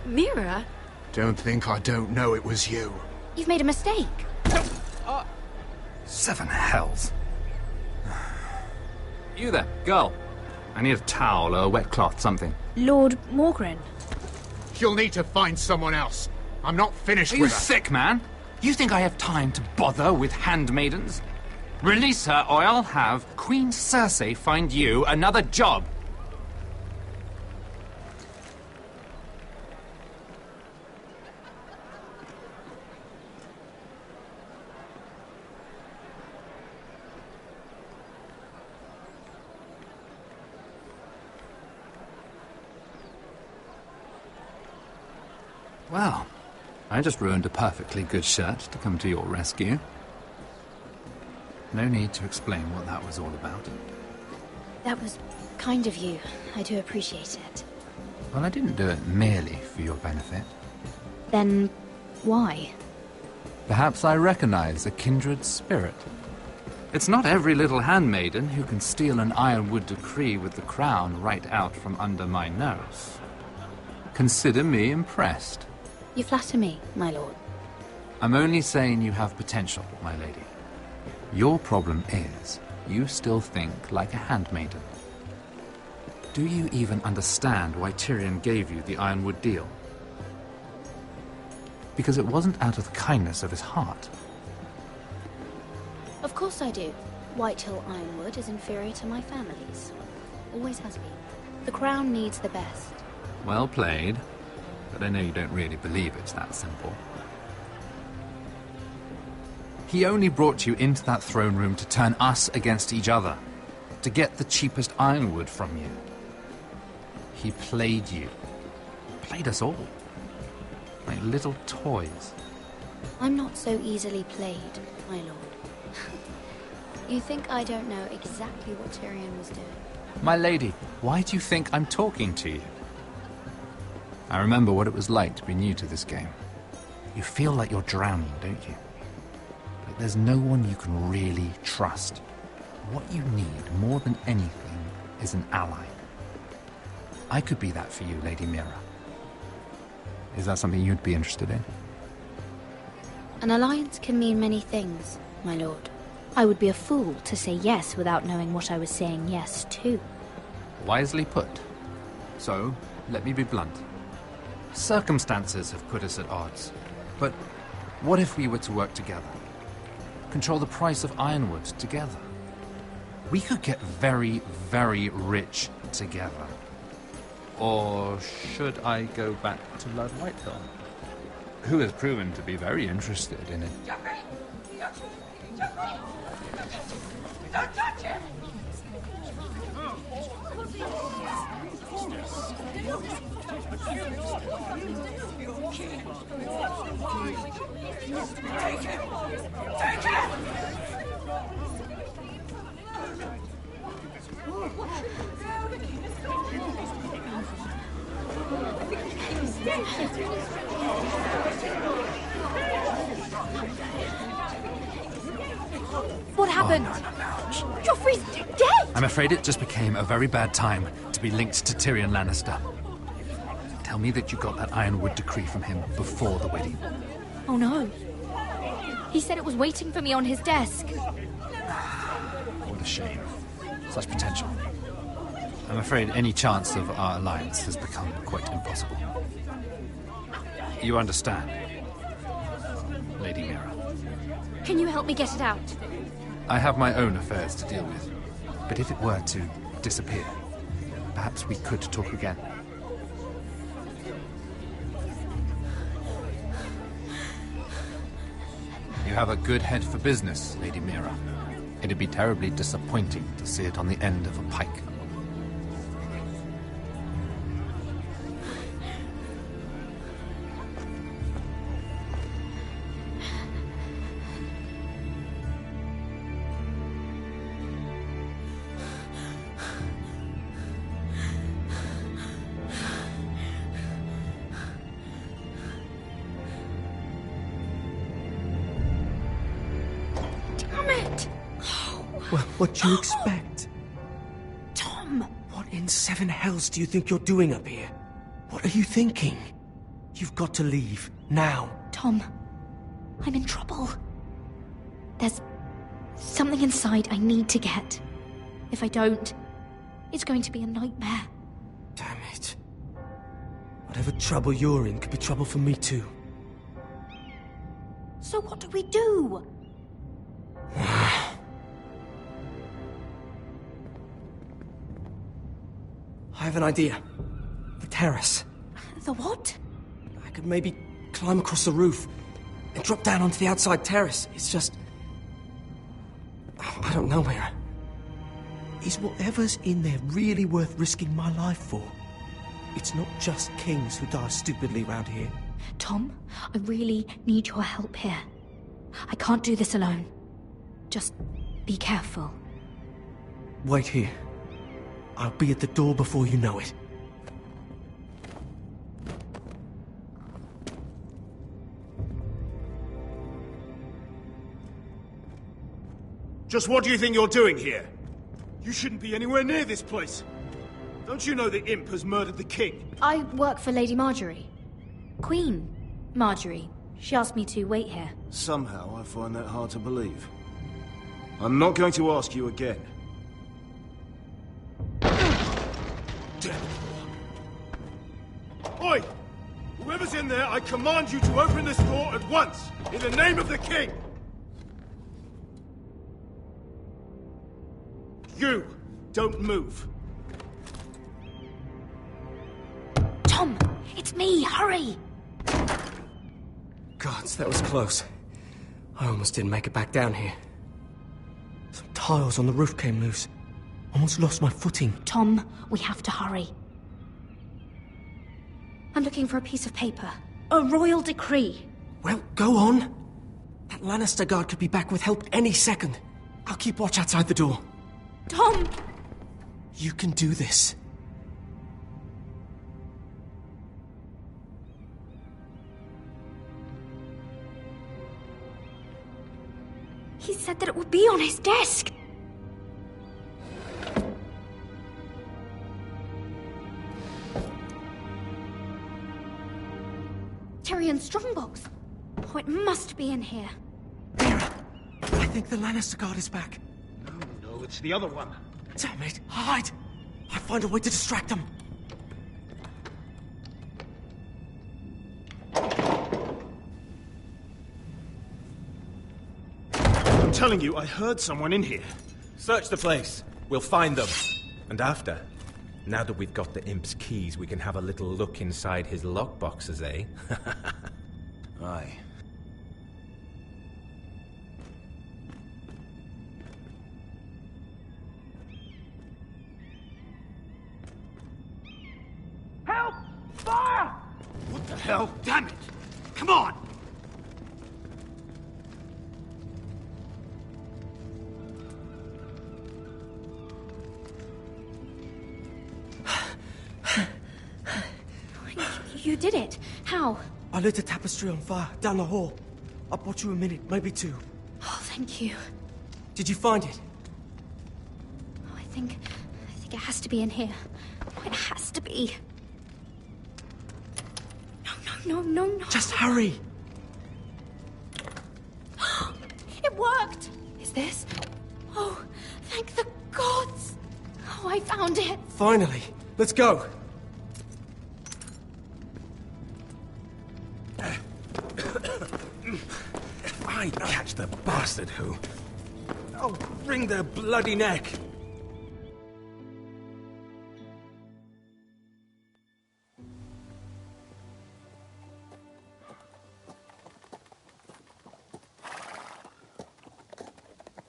Mira?
Don't think I don't know it was you.
You've made a mistake.
Seven hells. You there, girl. I need a towel or a wet cloth, something.
Lord Morgren.
You'll need to find someone else. I'm not finished
with
her.
Are you sick, man? You think I have time to bother with handmaidens? Release her, or I'll have Queen Cersei find you another job. Well, I just ruined a perfectly good shirt to come to your rescue. No need to explain what that was all about.
That was kind of you. I do appreciate it.
Well, I didn't do it merely for your benefit.
Then, why?
Perhaps I recognize a kindred spirit. It's not every little handmaiden who can steal an ironwood decree with the crown right out from under my nose. Consider me impressed.
You flatter me, my lord.
I'm only saying you have potential, my lady. Your problem is, you still think like a handmaiden. Do you even understand why Tyrion gave you the Ironwood deal? Because it wasn't out of the kindness of his heart.
Of course I do. Whitehill Ironwood is inferior to my family's. Always has been. The crown needs the best.
Well played. But I know you don't really believe it's that simple. He only brought you into that throne room to turn us against each other, to get the cheapest ironwood from you. He played you. Played us all. Like little toys.
I'm not so easily played, my lord. You think I don't know exactly what Tyrion was doing?
My lady, why do you think I'm talking to you? I remember what it was like to be new to this game. You feel like you're drowning, don't you? But there's no one you can really trust. What you need more than anything is an ally. I could be that for you, Lady Mira. Is that something you'd be interested in?
An alliance can mean many things, my lord. I would be a fool to say yes without knowing what I was saying yes to.
Wisely put. So, let me be blunt. Circumstances have put us at odds. But what if we were to work together? Control the price of ironwood together? We could get very, very rich together. Or should I go back to Lord Whitehill, who has proven to be very interested in it?
Don't touch him! Take him! Take him!
What happened?
Oh, no.
Joffrey's dead!
I'm afraid it just became a very bad time to be linked to Tyrion Lannister. Tell me that you got that Ironwood decree from him before the wedding.
Oh no. He said it was waiting for me on his desk.
What a shame. Such potential. I'm afraid any chance of our alliance has become quite impossible. You understand, Lady Mira?
Can you help me get it out?
I have my own affairs to deal with. But if it were to disappear, perhaps we could talk again. You have a good head for business, Lady Mira. It'd be terribly disappointing to see it on the end of a pike.
What do you expect?
Tom!
What in seven hells do you think you're doing up here? What are you thinking? You've got to leave, now.
Tom, I'm in trouble. There's something inside I need to get. If I don't, it's going to be a nightmare.
Damn it. Whatever trouble you're in could be trouble for me too.
So what do we do?
I have an idea. The terrace.
The what?
I could maybe climb across the roof and drop down onto the outside terrace. It's just... I don't know, Mira. Is whatever's in there really worth risking my life for? It's not just kings who die stupidly around here.
Tom, I really need your help here. I can't do this alone. Just be careful.
Wait here. I'll be at the door before you know it.
Just what do you think you're doing here? You shouldn't be anywhere near this place. Don't you know the imp has murdered the king?
I work for Lady Marjorie. Queen Marjorie. She asked me to wait here.
Somehow I find that hard to believe. I'm not going to ask you again. Oi! Whoever's in there, I command you to open this door at once, in the name of the king! You, don't move.
Tom, it's me, hurry!
Gods, that was close. I almost didn't make it back down here. Some tiles on the roof came loose. Almost lost my footing.
Tom, we have to hurry. I'm looking for a piece of paper. A royal decree.
Well, go on. That Lannister guard could be back with help any second. I'll keep watch outside the door.
Tom!
You can do this.
He said that it would be on his desk. Tyrion's strongbox. Oh, it must be in here.
I think the Lannister guard is back.
No, it's the other one.
Damn it! Hide! I'll find a way to distract them.
I'm telling you, I heard someone in here.
Search the place. We'll find them. And after, now that we've got the imp's keys, we can have a little look inside his lockboxes, eh?
Aye.
Help! Fire! What the hell? Damn it! Come on!
You did it. How?
I lit a tapestry on fire down the hall. I bought you a minute, maybe two.
Oh, thank you.
Did you find it?
Oh, I think it has to be in here. Oh, it has to be. No.
Just hurry.
It worked. Is this? Oh, thank the gods. Oh, I found it.
Finally. Let's go.
If I catch the bastard who... I'll wring their bloody neck.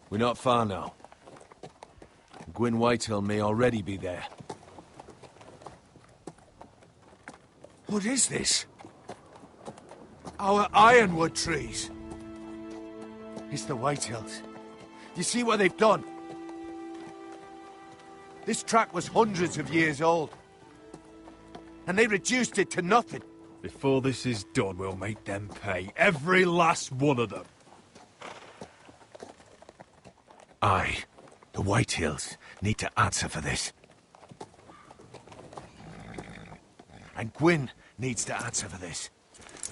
We're not far now. Gwyn Whitehill may already be there. What is this? Our ironwood trees. It's the Whitehills. You see what they've done? This track was hundreds of years old. And they reduced it to nothing.
Before this is done, we'll make them pay. Every last one of them.
Aye. The Whitehills need to answer for this. And Gwyn needs to answer for this.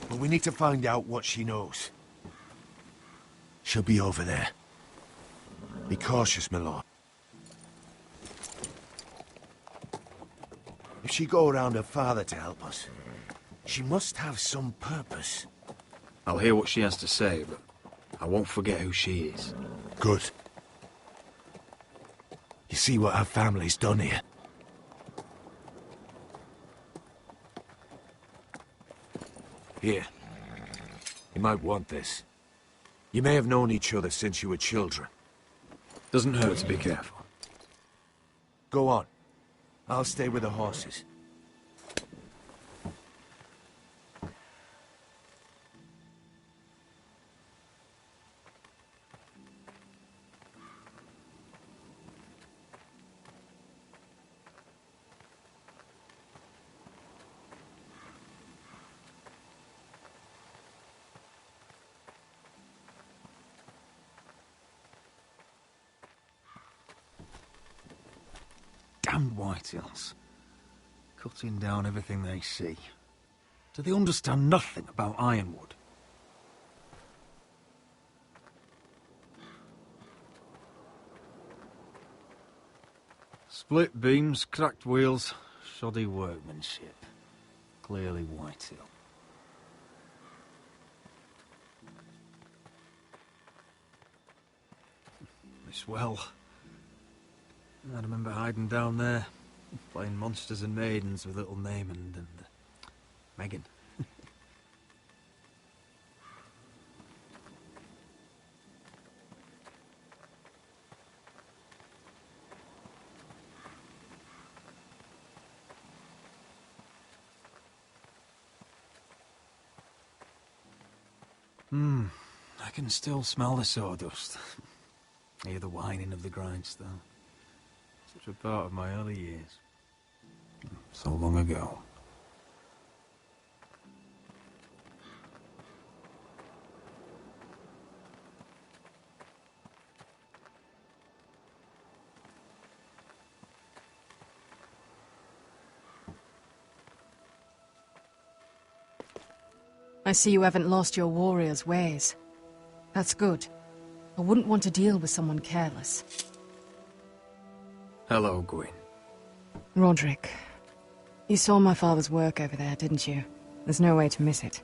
But we need to find out what she knows. She'll be over there. Be cautious, my lord. If she go around her father to help us, she must have some purpose.
I'll hear what she has to say, but I won't forget who she is.
Good. You see what our family's done here? Here. You might want this. You may have known each other since you were children.
Doesn't hurt to be careful.
Go on. I'll stay with the horses.
Damned Whitehills. Cutting down everything they see. Do they understand nothing about ironwood? Split beams, cracked wheels, shoddy workmanship. Clearly Whitehill. This well. I remember hiding down there, playing monsters and maidens with little Naemond and Megan. I can still smell the sawdust.
Hear the whining of the grindstone. Such a part of my early years. So long ago.
I see you haven't lost your warrior's ways. That's good. I wouldn't want to deal with someone careless.
Hello, Gwyn.
Roderick, you saw my father's work over there, didn't you? There's no way to miss it.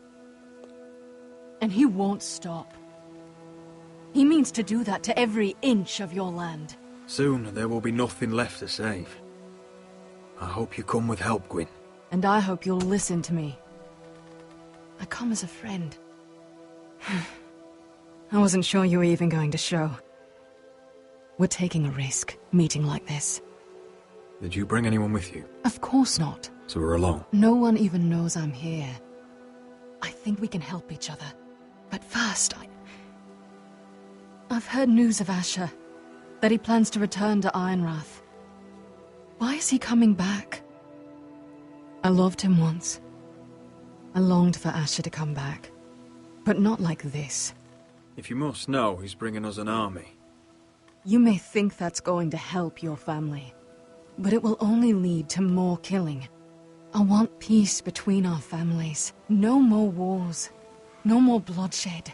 And he won't stop. He means to do that to every inch of your land.
Soon there will be nothing left to save. I hope you come with help, Gwyn.
And I hope you'll listen to me. I come as a friend. I wasn't sure you were even going to show. We're taking a risk, meeting like this.
Did you bring anyone with you?
Of course not.
So we're alone?
No one even knows I'm here. I think we can help each other. But first, I've heard news of Asher. That he plans to return to Ironrath. Why is he coming back? I loved him once. I longed for Asher to come back. But not like this.
If you must know, he's bringing us an army.
You may think that's going to help your family. But it will only lead to more killing. I want peace between our families. No more wars. No more bloodshed.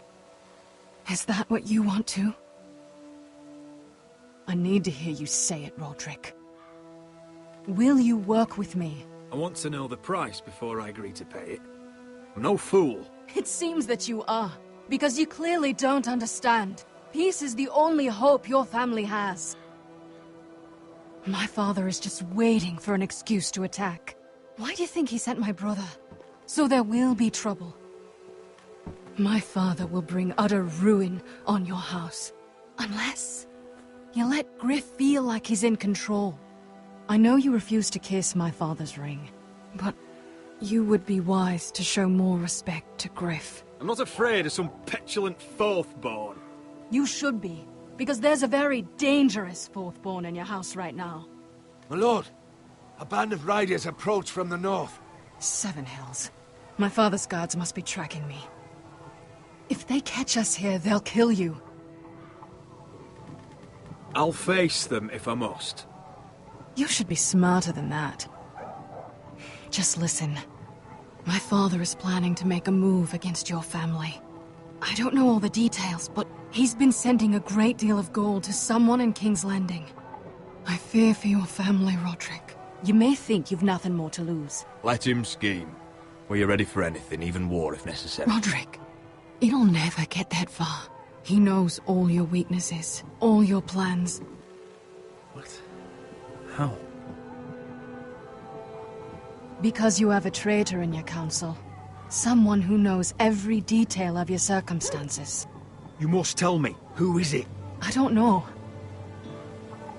Is that what you want too? I need to hear you say it, Roderick. Will you work with me?
I want to know the price before I agree to pay it. I'm no fool.
It seems that you are, because you clearly don't understand. Peace is the only hope your family has. My father is just waiting for an excuse to attack. Why do you think he sent my brother? So there will be trouble. My father will bring utter ruin on your house. Unless you let Griff feel like he's in control. I know you refuse to kiss my father's ring, but you would be wise to show more respect to Griff.
I'm not afraid of some petulant fourthborn.
You should be, because there's a very dangerous fourthborn in your house right now.
My lord, a band of riders approach from the north.
7 Hills. My father's guards must be tracking me. If they catch us here, they'll kill you.
I'll face them if I must.
You should be smarter than that. Just listen. My father is planning to make a move against your family. I don't know all the details, but he's been sending a great deal of gold to someone in King's Landing. I fear for your family, Roderick. You may think you've nothing more to lose.
Let him scheme. We're ready for anything, even war if necessary.
Roderick, it'll never get that far. He knows all your weaknesses, all your plans.
What? How?
Because you have a traitor in your council. Someone who knows every detail of your circumstances.
You must tell me. Who is it?
I don't know.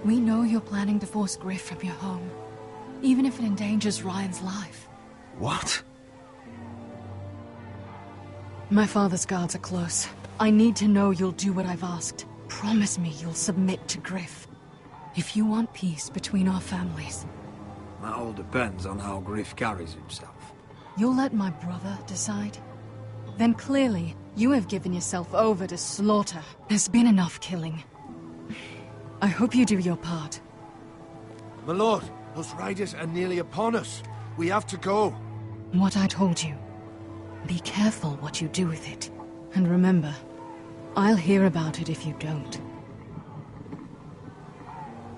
We know you're planning to force Griff from your home. Even if it endangers Ryan's life.
What?
My father's guards are close. I need to know you'll do what I've asked. Promise me you'll submit to Griff. If you want peace between our families.
That all depends on how Griff carries himself.
You'll let my brother decide? Then clearly, you have given yourself over to slaughter. There's been enough killing. I hope you do your part.
My lord, those riders are nearly upon us. We have to go.
What I told you. Be careful what you do with it. And remember, I'll hear about it if you don't.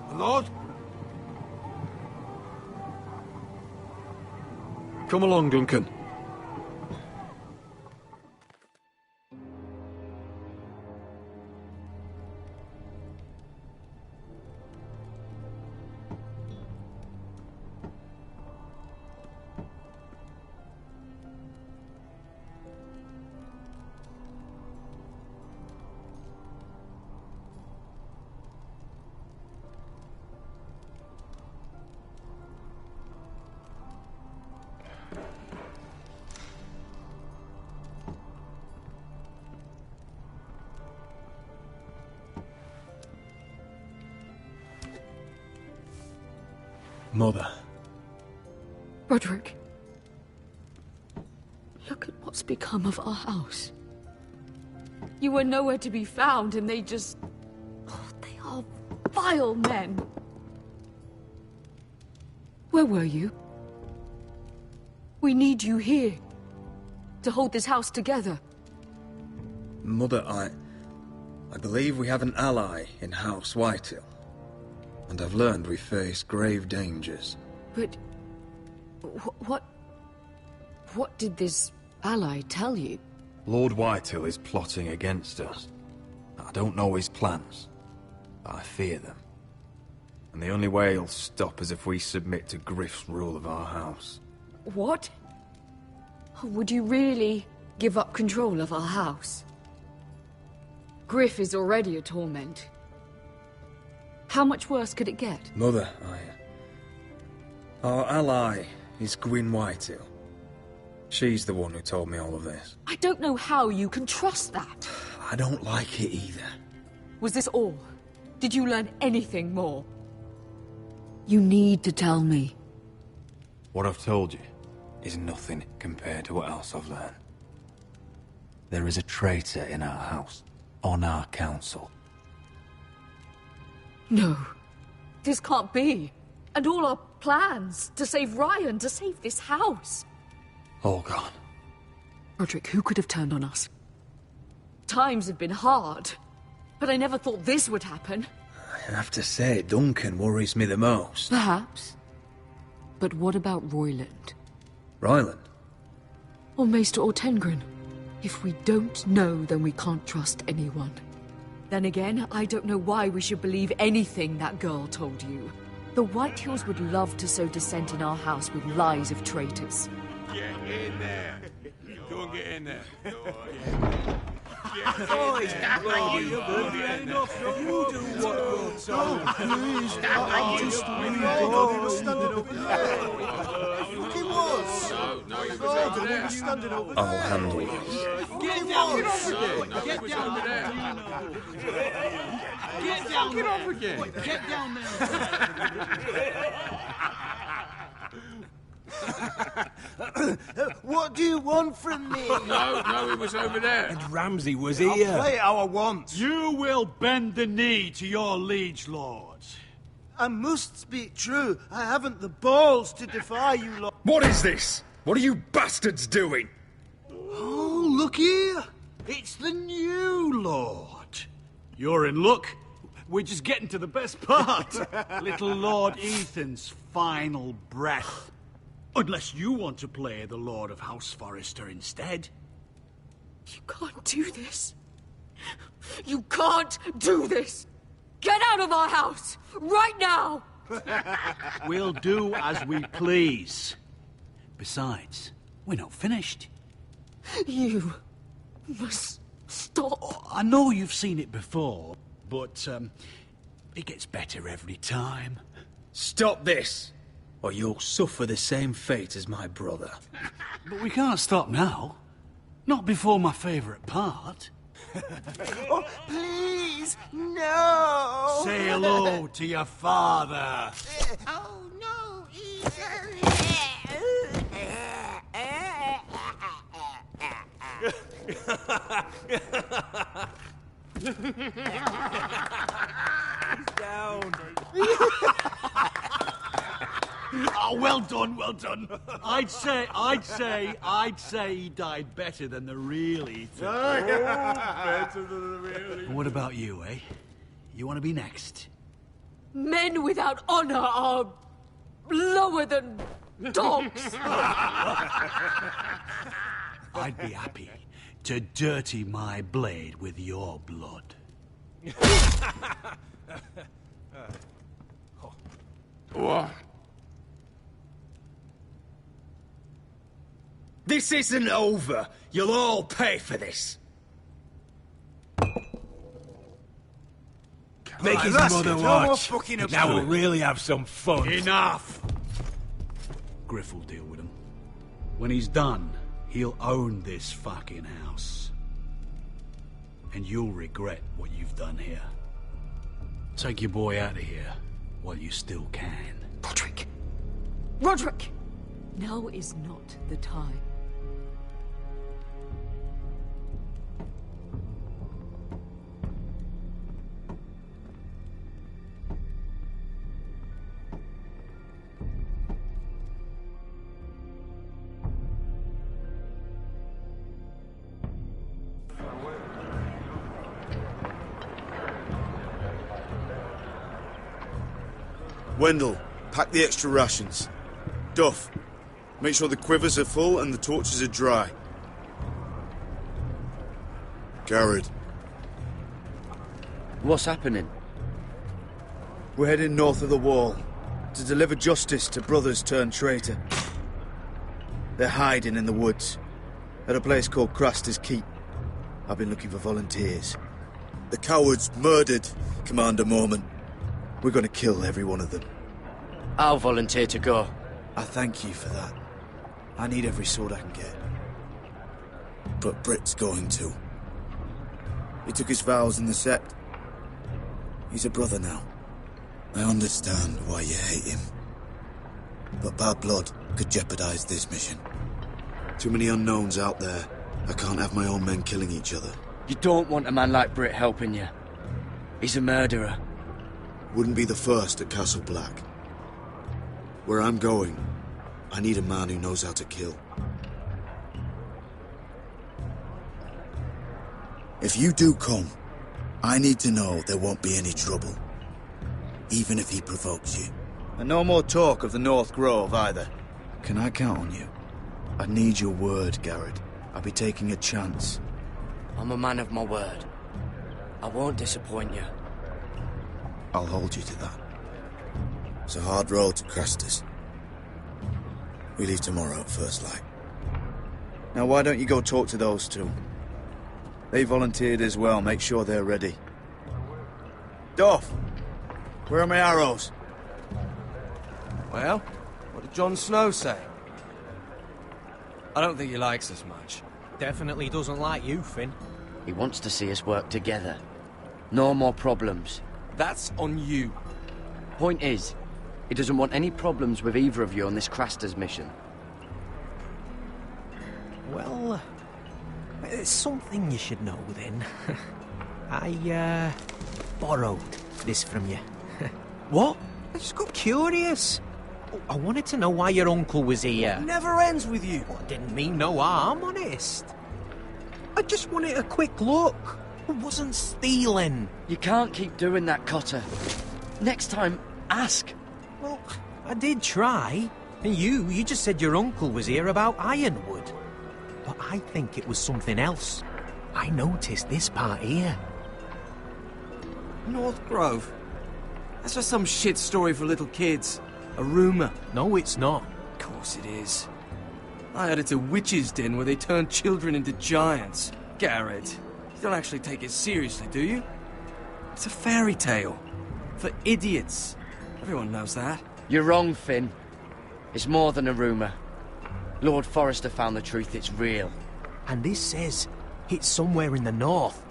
My lord?
Come along, Duncan. Mother.
Roderick. Look at what's become of our house. You were nowhere to be found, and they just... Oh, they are vile men. Where were you? We need you here. To hold this house together.
Mother, I believe we have an ally in House Whitehill. And I've learned we face grave dangers.
But... What did this ally tell you?
Lord Whitehill is plotting against us. I don't know his plans, but I fear them. And the only way he'll stop is if we submit to Griff's rule of our house.
What? Would you really give up control of our house? Griff is already a torment. How much worse could it get?
Mother, our ally is Gwyn Whitehill. She's the one who told me all of this.
I don't know how you can trust that.
I don't like it either.
Was this all? Did you learn anything more? You need to tell me.
What I've told you is nothing compared to what else I've learned. There is a traitor in our house, on our council.
No. This can't be. And all our plans to save Ryan, to save this house.
All gone.
Roderick, who could have turned on us? Times have been hard, but I never thought this would happen.
I have to say, Duncan worries me the most.
Perhaps. But what about Royland?
Ryland?
Or Maester Ortengren? If we don't know, then we can't trust anyone. Then again, I don't know why we should believe anything that girl told you. The Whitehills would love to sow dissent in our house with lies of traitors.
Get in there. Go and get in there.
Boys, you do what you're told. Please, I'm just standing over there. He was.
No, he was over there.
Standing over
I'll handle this.
Get down there. Get down there. Get down there. Get off again. Get down
What do you want from me?
No, he was over there.
And Ramsay was
I'll
here.
play how I want.
You will bend the knee to your liege lord.
I must speak true. I haven't the balls to defy you lot.
What is this? What are you bastards doing?
Oh, look here. It's the new lord. You're in luck. We're just getting to the best part. Little Lord Ethan's final breath. Unless you want to play the Lord of House Forrester instead.
You can't do this. You can't do this. Get out of our house, right now!
We'll do as we please. Besides, we're not finished.
You must stop.
Oh, I know you've seen it before, but it gets better every time.
Stop this, or you'll suffer the same fate as my brother.
But we can't stop now. Not before my favourite part.
Oh, please, no!
Say hello to your father.
Oh, no,
Down.
Oh, well done, well done. I'd say he died better than the real Ethan.
Better than the real
And what about you, eh? You want to be next?
Men without honor are lower than dogs.
I'd be happy to dirty my blade with your blood.
What?
This isn't over. You'll all pay for this.
Make his mother watch. Now we'll really have some fun.
Enough! Griff will deal with him. When he's done, he'll own this fucking house. And you'll regret what you've done here. Take your boy out of here while you still can.
Roderick, Roderick! Now is not the time.
Wendell, pack the extra rations. Duff, make sure the quivers are full and the torches are dry. Garrett.
What's happening?
We're heading north of the wall to deliver justice to brothers turned traitor. They're hiding in the woods at a place called Craster's Keep. I've been looking for volunteers. The cowards murdered Commander Mormon. We're going to kill every one of them.
I'll volunteer to go.
I thank you for that. I need every sword I can get. But Britt's going too. He took his vows in the Sept. He's a brother now. I understand why you hate him. But bad blood could jeopardize this mission. Too many unknowns out there. I can't have my own men killing each other.
You don't want a man like Britt helping you. He's a murderer.
Wouldn't be the first at Castle Black. Where I'm going, I need a man who knows how to kill. If you do come, I need to know there won't be any trouble. Even if he provokes you. And no more talk of the North Grove, either. Can I count on you? I need your word, Garrett. I'll be taking a chance.
I'm a man of my word. I won't disappoint you.
I'll hold you to that. It's a hard road to Crestus. We leave tomorrow at first light. Now why don't you go talk to those two? They volunteered as well, make sure they're ready. Duff! Where are my arrows?
Well, what did Jon Snow say? I don't think he likes us much.
Definitely doesn't like you, Finn.
He wants to see us work together. No more problems.
That's on you.
Point is, he doesn't want any problems with either of you on this Craster's mission.
Well, there's something you should know then. I, borrowed this from you.
What?
I just got curious. I wanted to know why your uncle was here.
It never ends with you.
Well, I didn't mean no harm, honest. I just wanted a quick look. I wasn't stealing.
You can't keep doing that, Cotter. Next time, ask.
Well, I did try. And you just said your uncle was here about Ironwood. But I think it was something else. I noticed this part here.
North Grove? That's just some shit story for little kids. A rumour.
No, it's not.
Of course it is. I heard it's a witch's den where they turn children into giants. Garrett, you don't actually take it seriously, do you? It's a fairy tale. For idiots. Everyone knows that.
You're wrong, Finn. It's more than a rumour. Lord Forrester found the truth, it's real.
And this says it's somewhere in the north.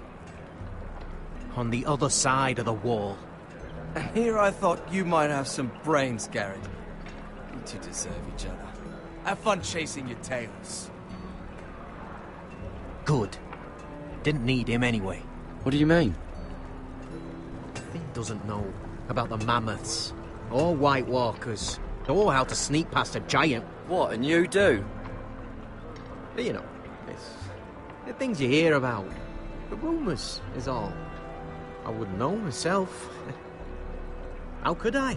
On the other side of the wall.
And here I thought you might have some brains, Garrett. You two deserve each other. Have fun chasing your tails.
Good. Didn't need him anyway.
What do you mean?
Finn doesn't know about the mammoths, or White Walkers, or how to sneak past a giant.
What, and you do?
You know, it's the things you hear about. The rumours is all. I wouldn't know myself. How could I?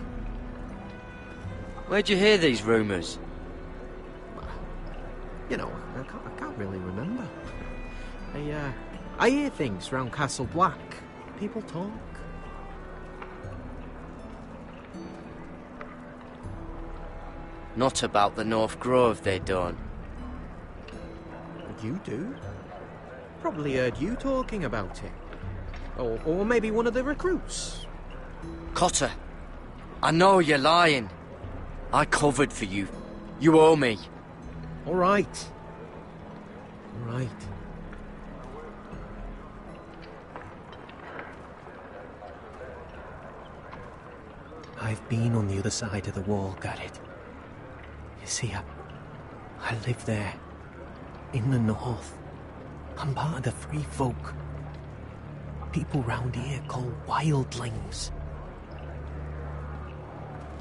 Where'd you hear these rumours?
You know, I can't really remember. I hear things round Castle Black. People talk.
Not about the North Grove, they don't.
But you do. Probably heard you talking about it. Or maybe one of the recruits.
Cotter, I know you're lying. I covered for you. You owe me.
All right. All right. I've been on the other side of the wall, Garrett.
You see, I live there, in the north. I'm part of the free folk. People round here call wildlings.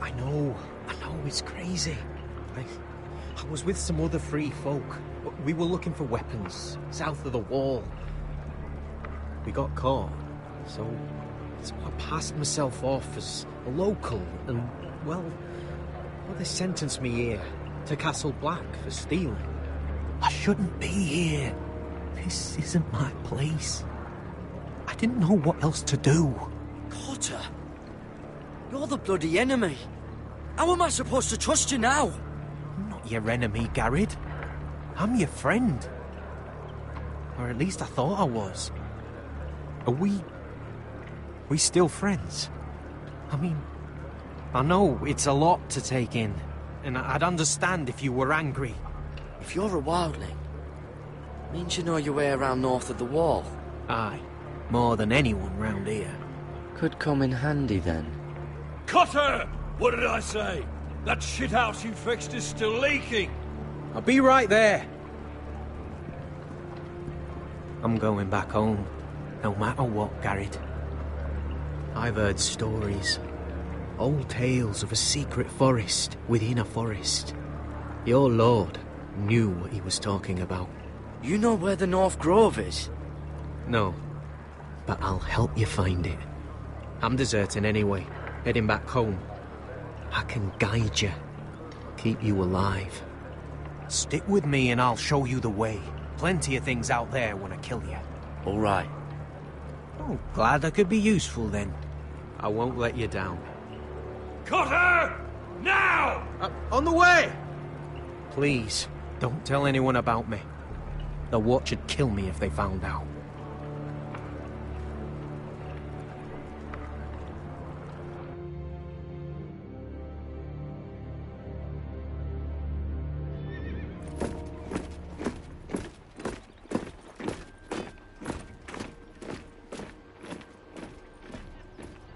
I know, it's crazy. I was with some other free folk. We were looking for weapons, south of the wall. We got caught, so I passed myself off as a local, and, well, they sentenced me here, to Castle Black, for stealing. I shouldn't be here. This isn't my place. I didn't know what else to do.
Cotter, you're the bloody enemy. How am I supposed to trust you now?
I'm not your enemy, Garrett. I'm your friend. Or at least I thought I was. Are we still friends? I mean, I know it's a lot to take in, and I'd understand if you were angry.
If you're a wildling, means you know your way around north of the wall.
Aye, more than anyone round here.
Could come in handy then.
Cotter! What did I say? That shithouse you fixed is still leaking.
I'll be right there. I'm going back home, no matter what, Garrett. I've heard stories. Old tales of a secret forest within a forest. Your lord knew what he was talking about.
You know where the North Grove is?
No, but I'll help you find it. I'm deserting anyway, heading back home. I can guide you, keep you alive. Stick with me and I'll show you the way. Plenty of things out there want to kill you.
All right.
Oh, glad I could be useful then. I won't let you down.
Cotter! Now!
On the way! Please, don't tell anyone about me. The Watch would kill me if they found out.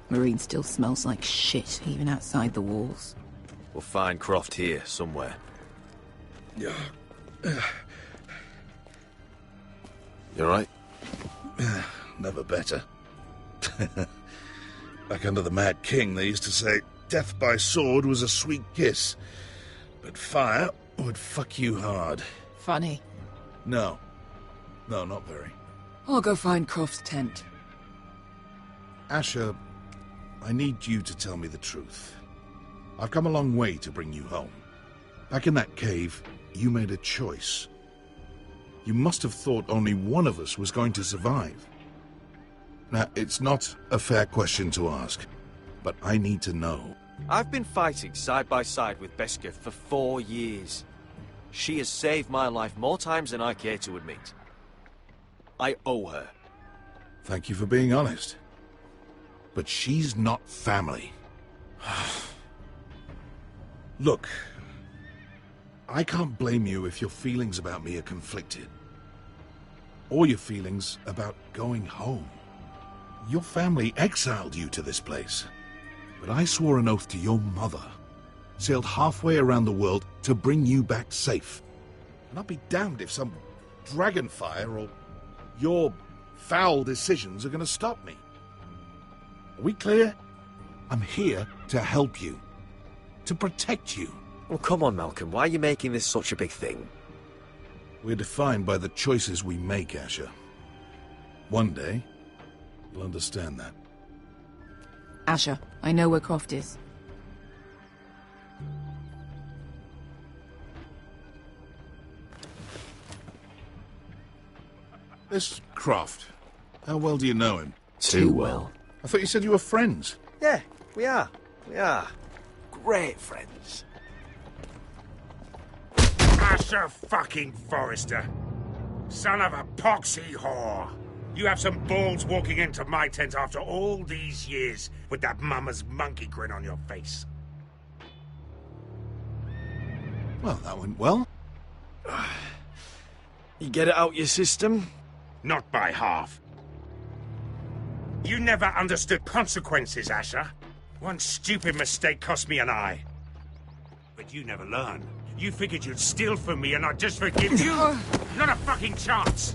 Marine still smells like shit, even outside the walls.
We'll find Croft here, somewhere.
Yeah.
You alright?
Never better. Back under the Mad King, they used to say, death by sword was a sweet kiss, but fire would fuck you hard.
Funny.
No. No, not very.
I'll go find Croft's tent.
Asher, I need you to tell me the truth. I've come a long way to bring you home. Back in that cave, you made a choice. You must have thought only one of us was going to survive. Now, it's not a fair question to ask, but I need to know.
I've been fighting side by side with Besketh for 4 years. She has saved my life more times than I care to admit. I owe her.
Thank you for being honest. But she's not family. Look, I can't blame you if your feelings about me are conflicted. Or your feelings about going home. Your family exiled you to this place. But I swore an oath to your mother. Sailed halfway around the world to bring you back safe. And I'll be damned if some dragonfire or your foul decisions are going to stop me. Are we clear? I'm here to help you. To protect you.
Well, come on, Malcolm. Why are you making this such a big thing?
We're defined by the choices we make, Asher. One day, you'll understand that.
Asher, I know where Croft is.
This Croft, how well do you know him?
Too well.
I thought you said you were friends.
Yeah, we are. We are. Great friends.
Asher fucking Forrester. Son of a poxy whore. You have some balls walking into my tent after all these years with that mama's monkey grin on your face.
Well, that went well.
You get it out your system?
Not by half. You never understood consequences, Asher. One stupid mistake cost me an eye. But you never learn. You figured you'd steal from me and I'd just forgive you? Not a fucking chance!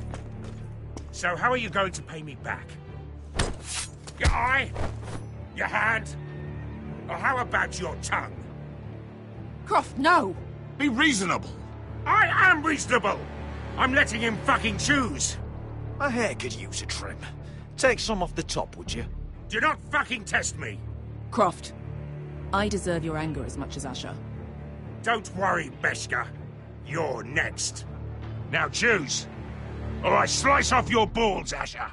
So how are you going to pay me back? Your eye? Your hand? Or how about your tongue?
Croft, no!
Be reasonable! I am reasonable! I'm letting him fucking choose!
My hair could use a trim. Take some off the top, would you?
Do not fucking test me!
Croft, I deserve your anger as much as Asher.
Don't worry, Beskha. You're next. Now choose, or I slice off your balls, Asher.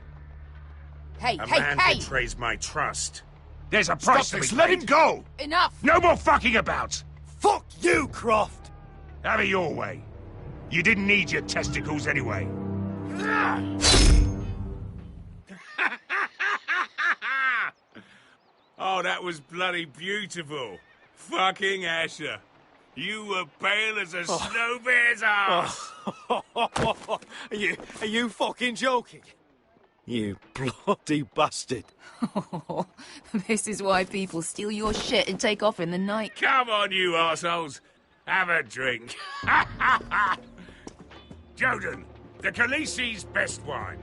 Hey,
A
hey,
man
hey!
betrays my trust. There's a price to be this, paid. let him go!
Enough!
No more fucking about!
Fuck you, Croft!
Have it your way. You didn't need your testicles anyway. Oh, that was bloody beautiful. Fucking Asher. You were pale as a snow bear's ass.
Are you fucking joking? You bloody bastard.
This is why people steal your shit and take off in the night.
Come on, you arseholes. Have a drink. Joden, the Khaleesi's best wine.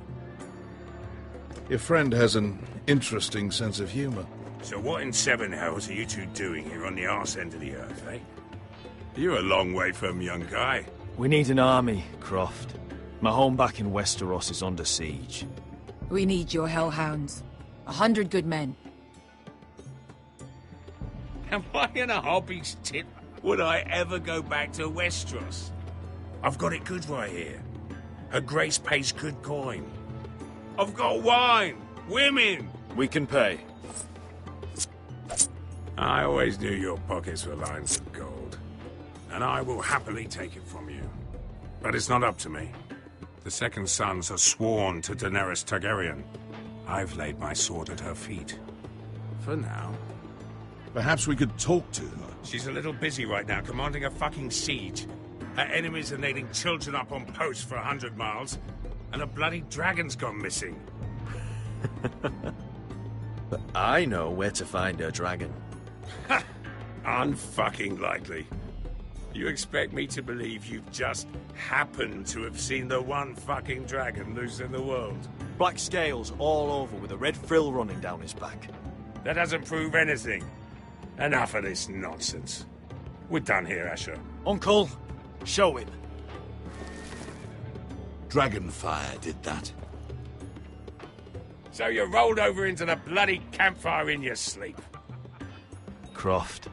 Your friend has an interesting sense of humor.
So what in seven hells are you two doing here on the arse end of the earth, eh? You're a long way from, young guy.
We need an army, Croft. My home back in Westeros is under siege.
We need your hellhounds. 100 good men.
Am I in a hobby's tit? Would I ever go back to Westeros? I've got it good right here. Her Grace pays good coin. I've got wine, women.
We can pay.
I always knew your pockets were lined with gold, and I will happily take it from you. But it's not up to me. The Second Sons are sworn to Daenerys Targaryen. I've laid my sword at her feet. For now.
Perhaps we could talk to her.
She's a little busy right now, commanding a fucking siege. Her enemies are nailing children up on posts for 100 miles, and a bloody dragon's gone missing.
But I know where to find her dragon.
Unfucking likely. You expect me to believe you've just happened to have seen the one fucking dragon loose in the world?
Black scales all over with a red frill running down his back.
That doesn't prove anything. Enough of this nonsense. We're done here, Asher.
Uncle, show him.
Dragonfire did that.
So you rolled over into the bloody campfire in your sleep.
Croft,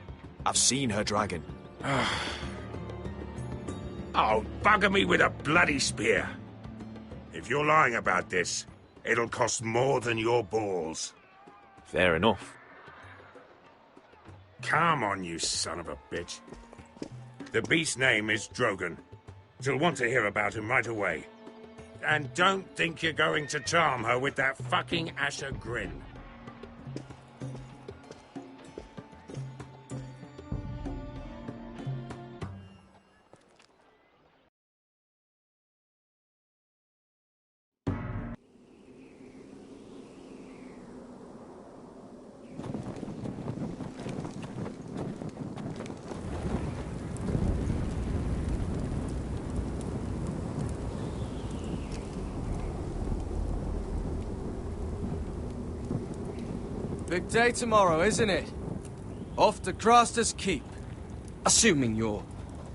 I've seen her dragon.
Oh, bugger me with a bloody spear. If you're lying about this, it'll cost more than your balls.
Fair enough.
Come on, you son of a bitch. The beast's name is Drogon. She'll want to hear about him right away. And don't think you're going to charm her with that fucking Asher grin.
Big day tomorrow, isn't it? Off to Craster's Keep. Assuming you're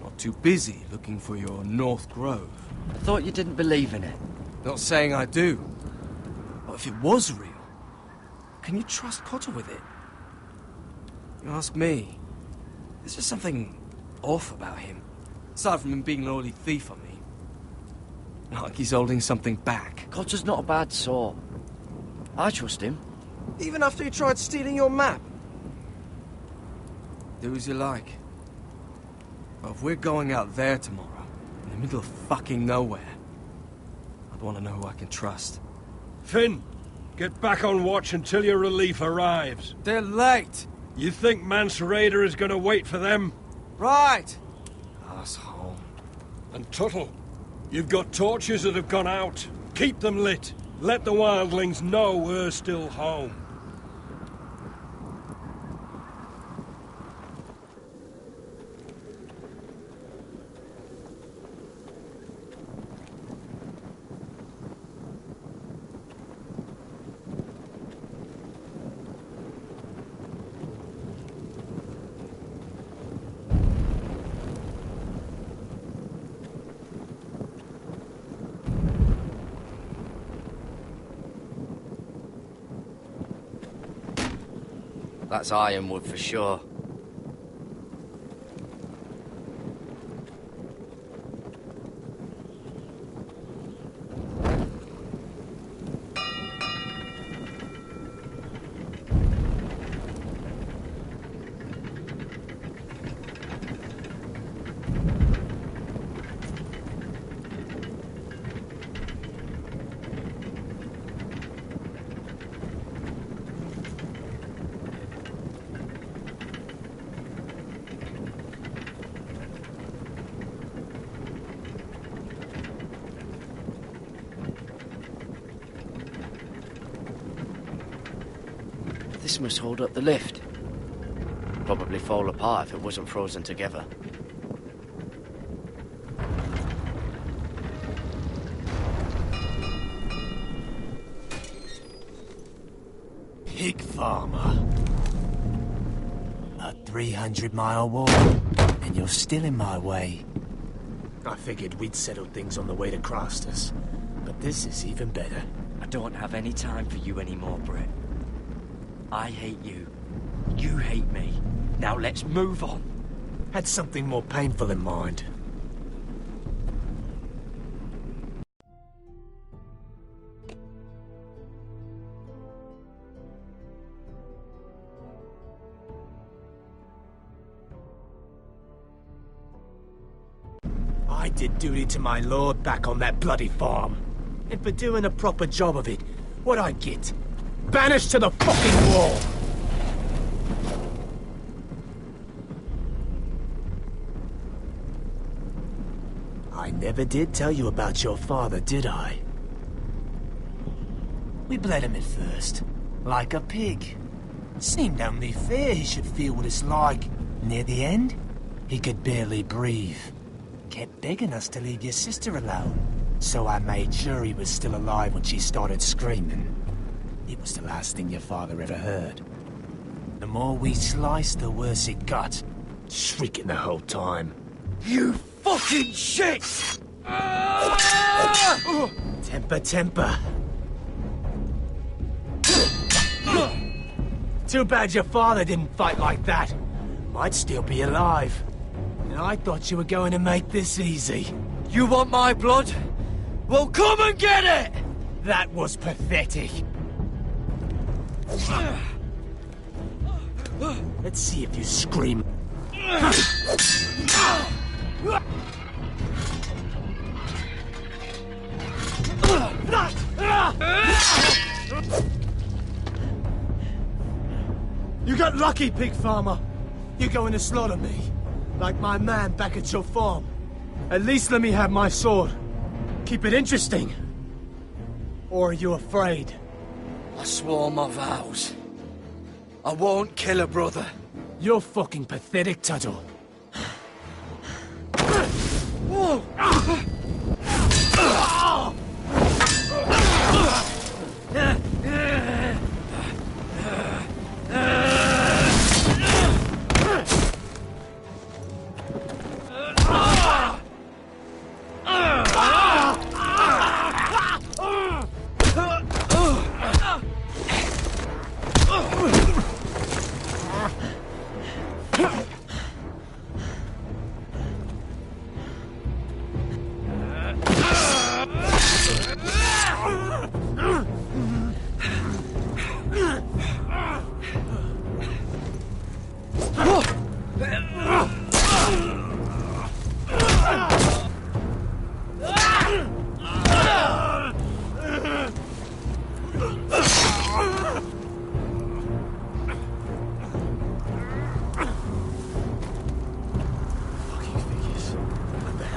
not too busy looking for your North Grove.
I thought you didn't believe in it.
Not saying I do. But if it was real, can you trust Cotter with it? You ask me. There's just something off about him. Aside from him being an early thief, I mean. Not like he's holding something back.
Cotter's not a bad sort. I trust him.
Even after he tried stealing your map? Do as you like. But if we're going out there tomorrow, in the middle of fucking nowhere, I'd want to know who I can trust.
Finn, get back on watch until your relief arrives.
They're late!
You think Mance Rayder is going to wait for them?
Right! Asshole.
And Tuttle, you've got torches that have gone out. Keep them lit. Let the wildlings know we're still home.
That's ironwood for sure. This must hold up the lift. Probably fall apart if it wasn't frozen together.
Pig farmer. A 300-mile walk, and you're still in my way. I figured we'd settled things on the way to Crostas, but this is even better.
I don't have any time for you anymore, Brett. I hate you. You hate me. Now let's move on.
Had something more painful in mind. I did duty to my lord back on that bloody farm. And for doing a proper job of it, what'd I get? Banished to the fucking wall! I never did tell you about your father, did I? We bled him at first, like a pig. Seemed only fair he should feel what it's like. Near the end, he could barely breathe. Kept begging us to leave your sister alone, so I made sure he was still alive when she started screaming. It was the last thing your father ever heard. The more we sliced, the worse it got. Shrieking the whole time.
You fucking shit!
Temper, temper. Too bad your father didn't fight like that. Might still be alive. And I thought you were going to make this easy.
You want my blood? Well, come and get it!
That was pathetic. Let's see if you scream. You got lucky, pig farmer. You're going to slaughter me, like my man back at your farm. At least let me have my sword. Keep it interesting. Or are you afraid?
I swore my vows. I won't kill a brother.
You're fucking pathetic, Tuttle.
Whoa!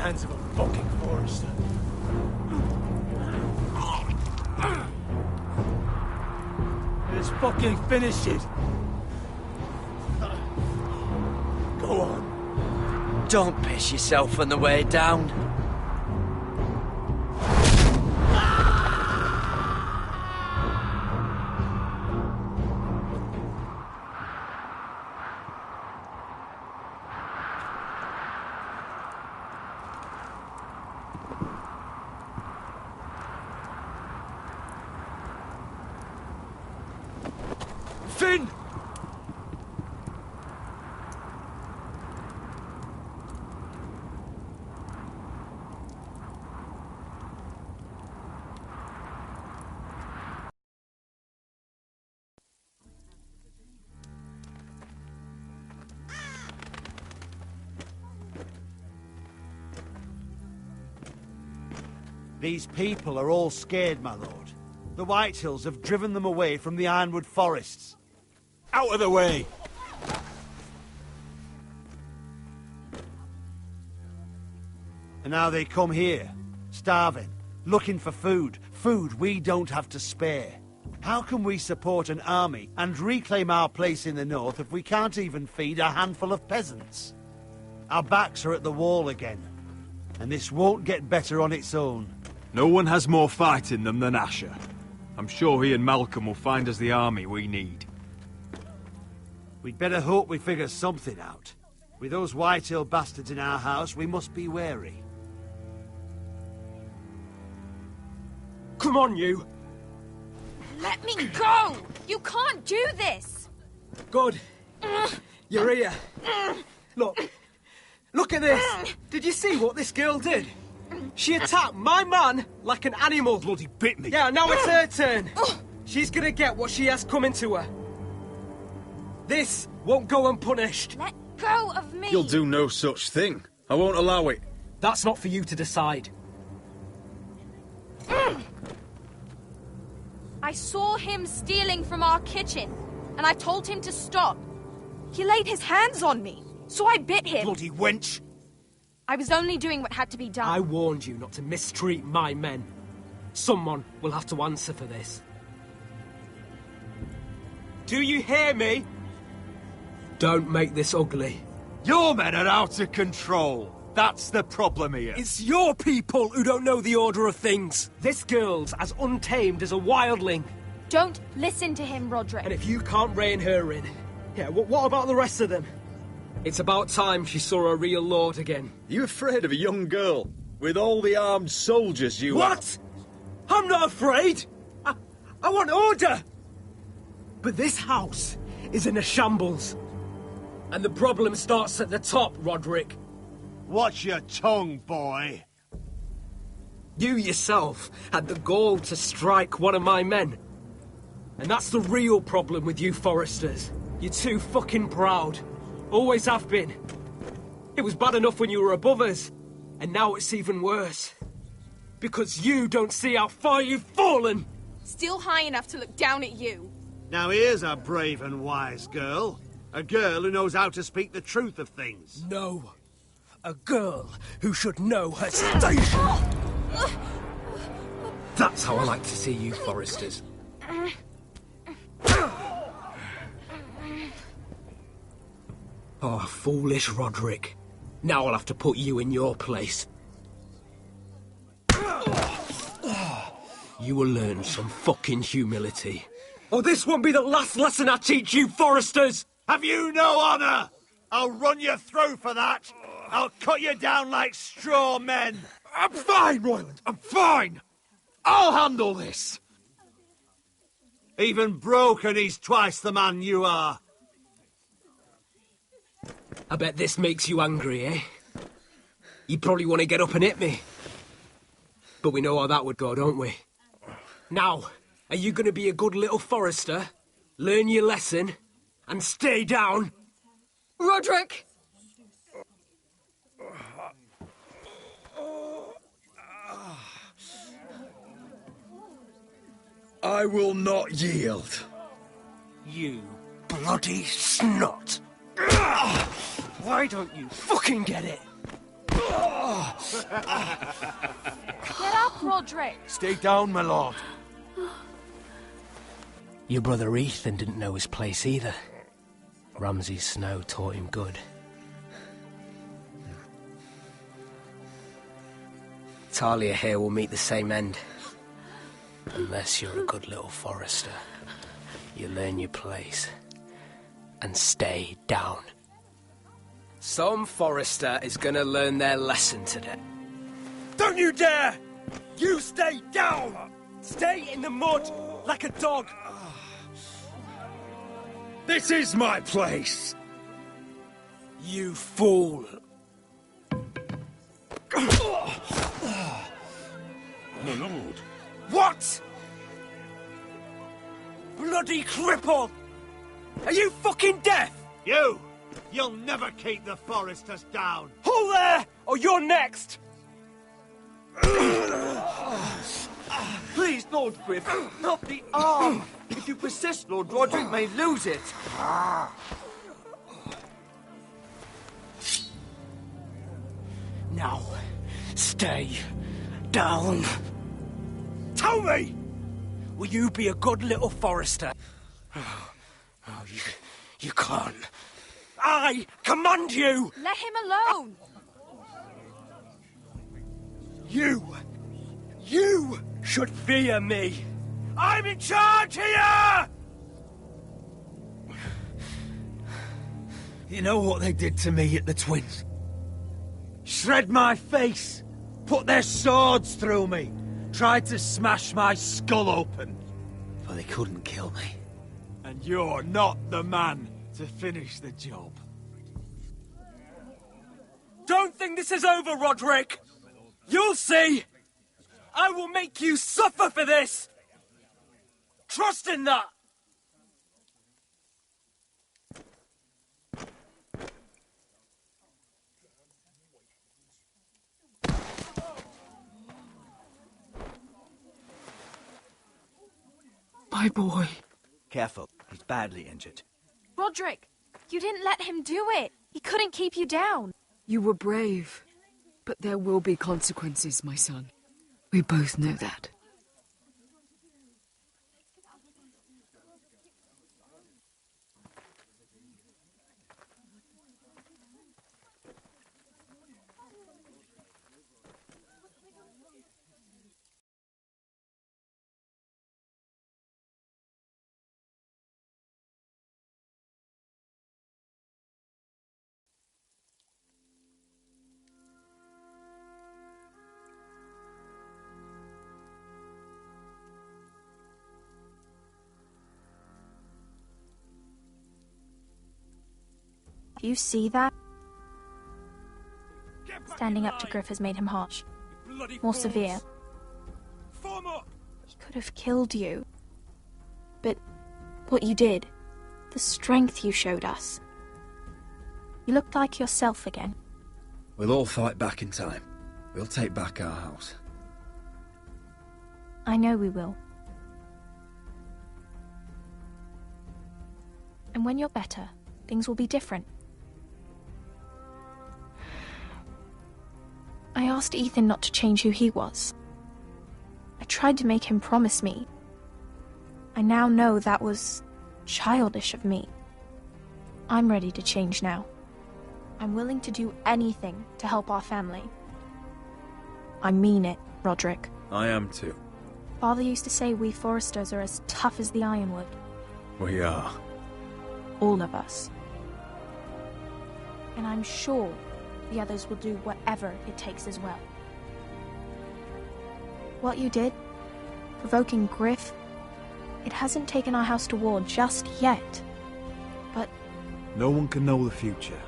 Hands of a fucking forester. Let's fucking finish it. Go on.
Don't piss yourself on the way down.
Finn!
These people are all scared, my lord. The Whitehills have driven them away from the Ironwood forests.
Out of the way!
And now they come here, starving, looking for food. Food we don't have to spare. How can we support an army and reclaim our place in the north if we can't even feed a handful of peasants? Our backs are at the wall again, and this won't get better on its own.
No one has more fight in them than Asher. I'm sure he and Malcolm will find us the army we need.
We'd better hope we figure something out. With those Whitehill bastards in our house, we must be wary.
Come on, you!
Let me go! You can't do this!
Good. You're here. Look at this! Did you see what this girl did? She attacked my man like an animal.
Bloody bit me.
Yeah, now it's her turn. She's gonna get what she has coming to her. This won't go unpunished.
Let go of me!
You'll do no such thing. I won't allow it.
That's not for you to decide.
I saw him stealing from our kitchen, and I told him to stop. He laid his hands on me, so I bit him.
Bloody wench!
I was only doing what had to be done.
I warned you not to mistreat my men. Someone will have to answer for this. Do you hear me? Don't make this ugly.
Your men are out of control. That's the problem here.
It's your people who don't know the order of things. This girl's as untamed as a wildling.
Don't listen to him, Roderick.
And if you can't rein her in, yeah, what about the rest of them? It's about time she saw a real lord again.
You afraid of a young girl? With all the armed soldiers you
What? I'm not afraid! I want order! But this house is in a shambles. And the problem starts at the top, Roderick.
Watch your tongue, boy.
You yourself had the gall to strike one of my men. And that's the real problem with you Foresters. You're too fucking proud. Always have been. It was bad enough when you were above us. And now it's even worse. Because you don't see how far you've fallen.
Still high enough to look down at you.
Now here's a brave and wise girl. A girl who knows how to speak the truth of things.
No. A girl who should know her station. That's how I like to see you, Foresters. Oh, foolish Roderick. Now I'll have to put you in your place. You will learn some fucking humility. Or this won't be the last lesson I teach you, Foresters!
Have you no honor? I'll run your throat for that. I'll cut you down like straw men.
I'm fine, Royland. I'm fine. I'll handle this.
Even broken, he's twice the man you are.
I bet this makes you angry, eh? You probably want to get up and hit me. But we know how that would go, don't we? Now, are you going to be a good little Forester, learn your lesson, and stay down?
Roderick!
I will not yield.
You bloody snot! Why don't you fucking get it?
Get up, Roderick!
Stay down, my lord.
Your brother Ethan didn't know his place either. Ramsay's snow taught him good. Talia here will meet the same end. Unless you're a good little Forester. You learn your place. And stay down. Some Forester is gonna learn their lesson today. Don't you dare! You stay down! Stay in the mud like a dog!
This is my place!
You fool!
My lord.
What? Bloody cripple! Are you fucking deaf?
You'll never keep the Foresters down.
Hold there, or you're next!
Please, Lord Griff, not the arm! If you persist, Lord Roderick may lose it.
Now, stay down.
Tell me!
Will you be a good little Forrester? You can't. I command you!
Let him alone!
You should fear me! I'm in charge here!
You know what they did to me at the Twins? Shred my face, put their swords through me, tried to smash my skull open. But they couldn't kill me. And you're not the man to finish the job.
Don't think this is over, Roderick! You'll see! I will make you suffer for this! Trust in that!
My boy.
Careful, he's badly injured.
Roderick, you didn't let him do it. He couldn't keep you down.
You were brave, but there will be consequences, my son. We both know that.
Do you see that? Standing up to Griff has made him harsh. More severe. He could have killed you. But what you did, the strength you showed us. You looked like yourself again.
We'll all fight back in time. We'll take back our house.
I know we will. And when you're better, things will be different. I asked Ethan not to change who he was. I tried to make him promise me. I now know that was childish of me. I'm ready to change now. I'm willing to do anything to help our family. I mean it, Roderick.
I am too.
Father used to say we Forresters are as tough as the ironwood.
We are.
All of us. And I'm sure the others will do whatever it takes as well. What you did, provoking Griff, it hasn't taken our house to war just yet. But
no one can know the future.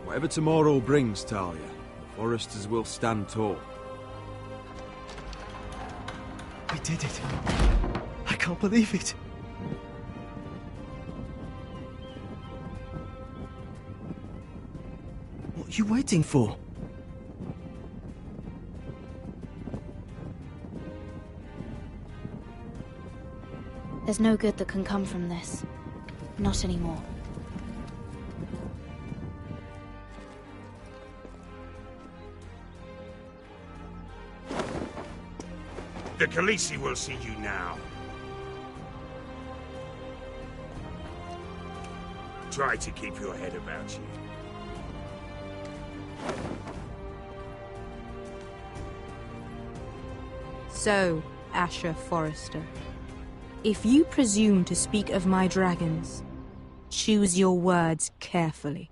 Whatever tomorrow brings, Talia, the Forresters will stand tall.
We did it. I can't believe it. What are you waiting for?
There's no good that can come from this. Not anymore.
The Khaleesi will see you now. Try to keep your head about you.
So, Asher Forrester, if you presume to speak of my dragons, choose your words carefully.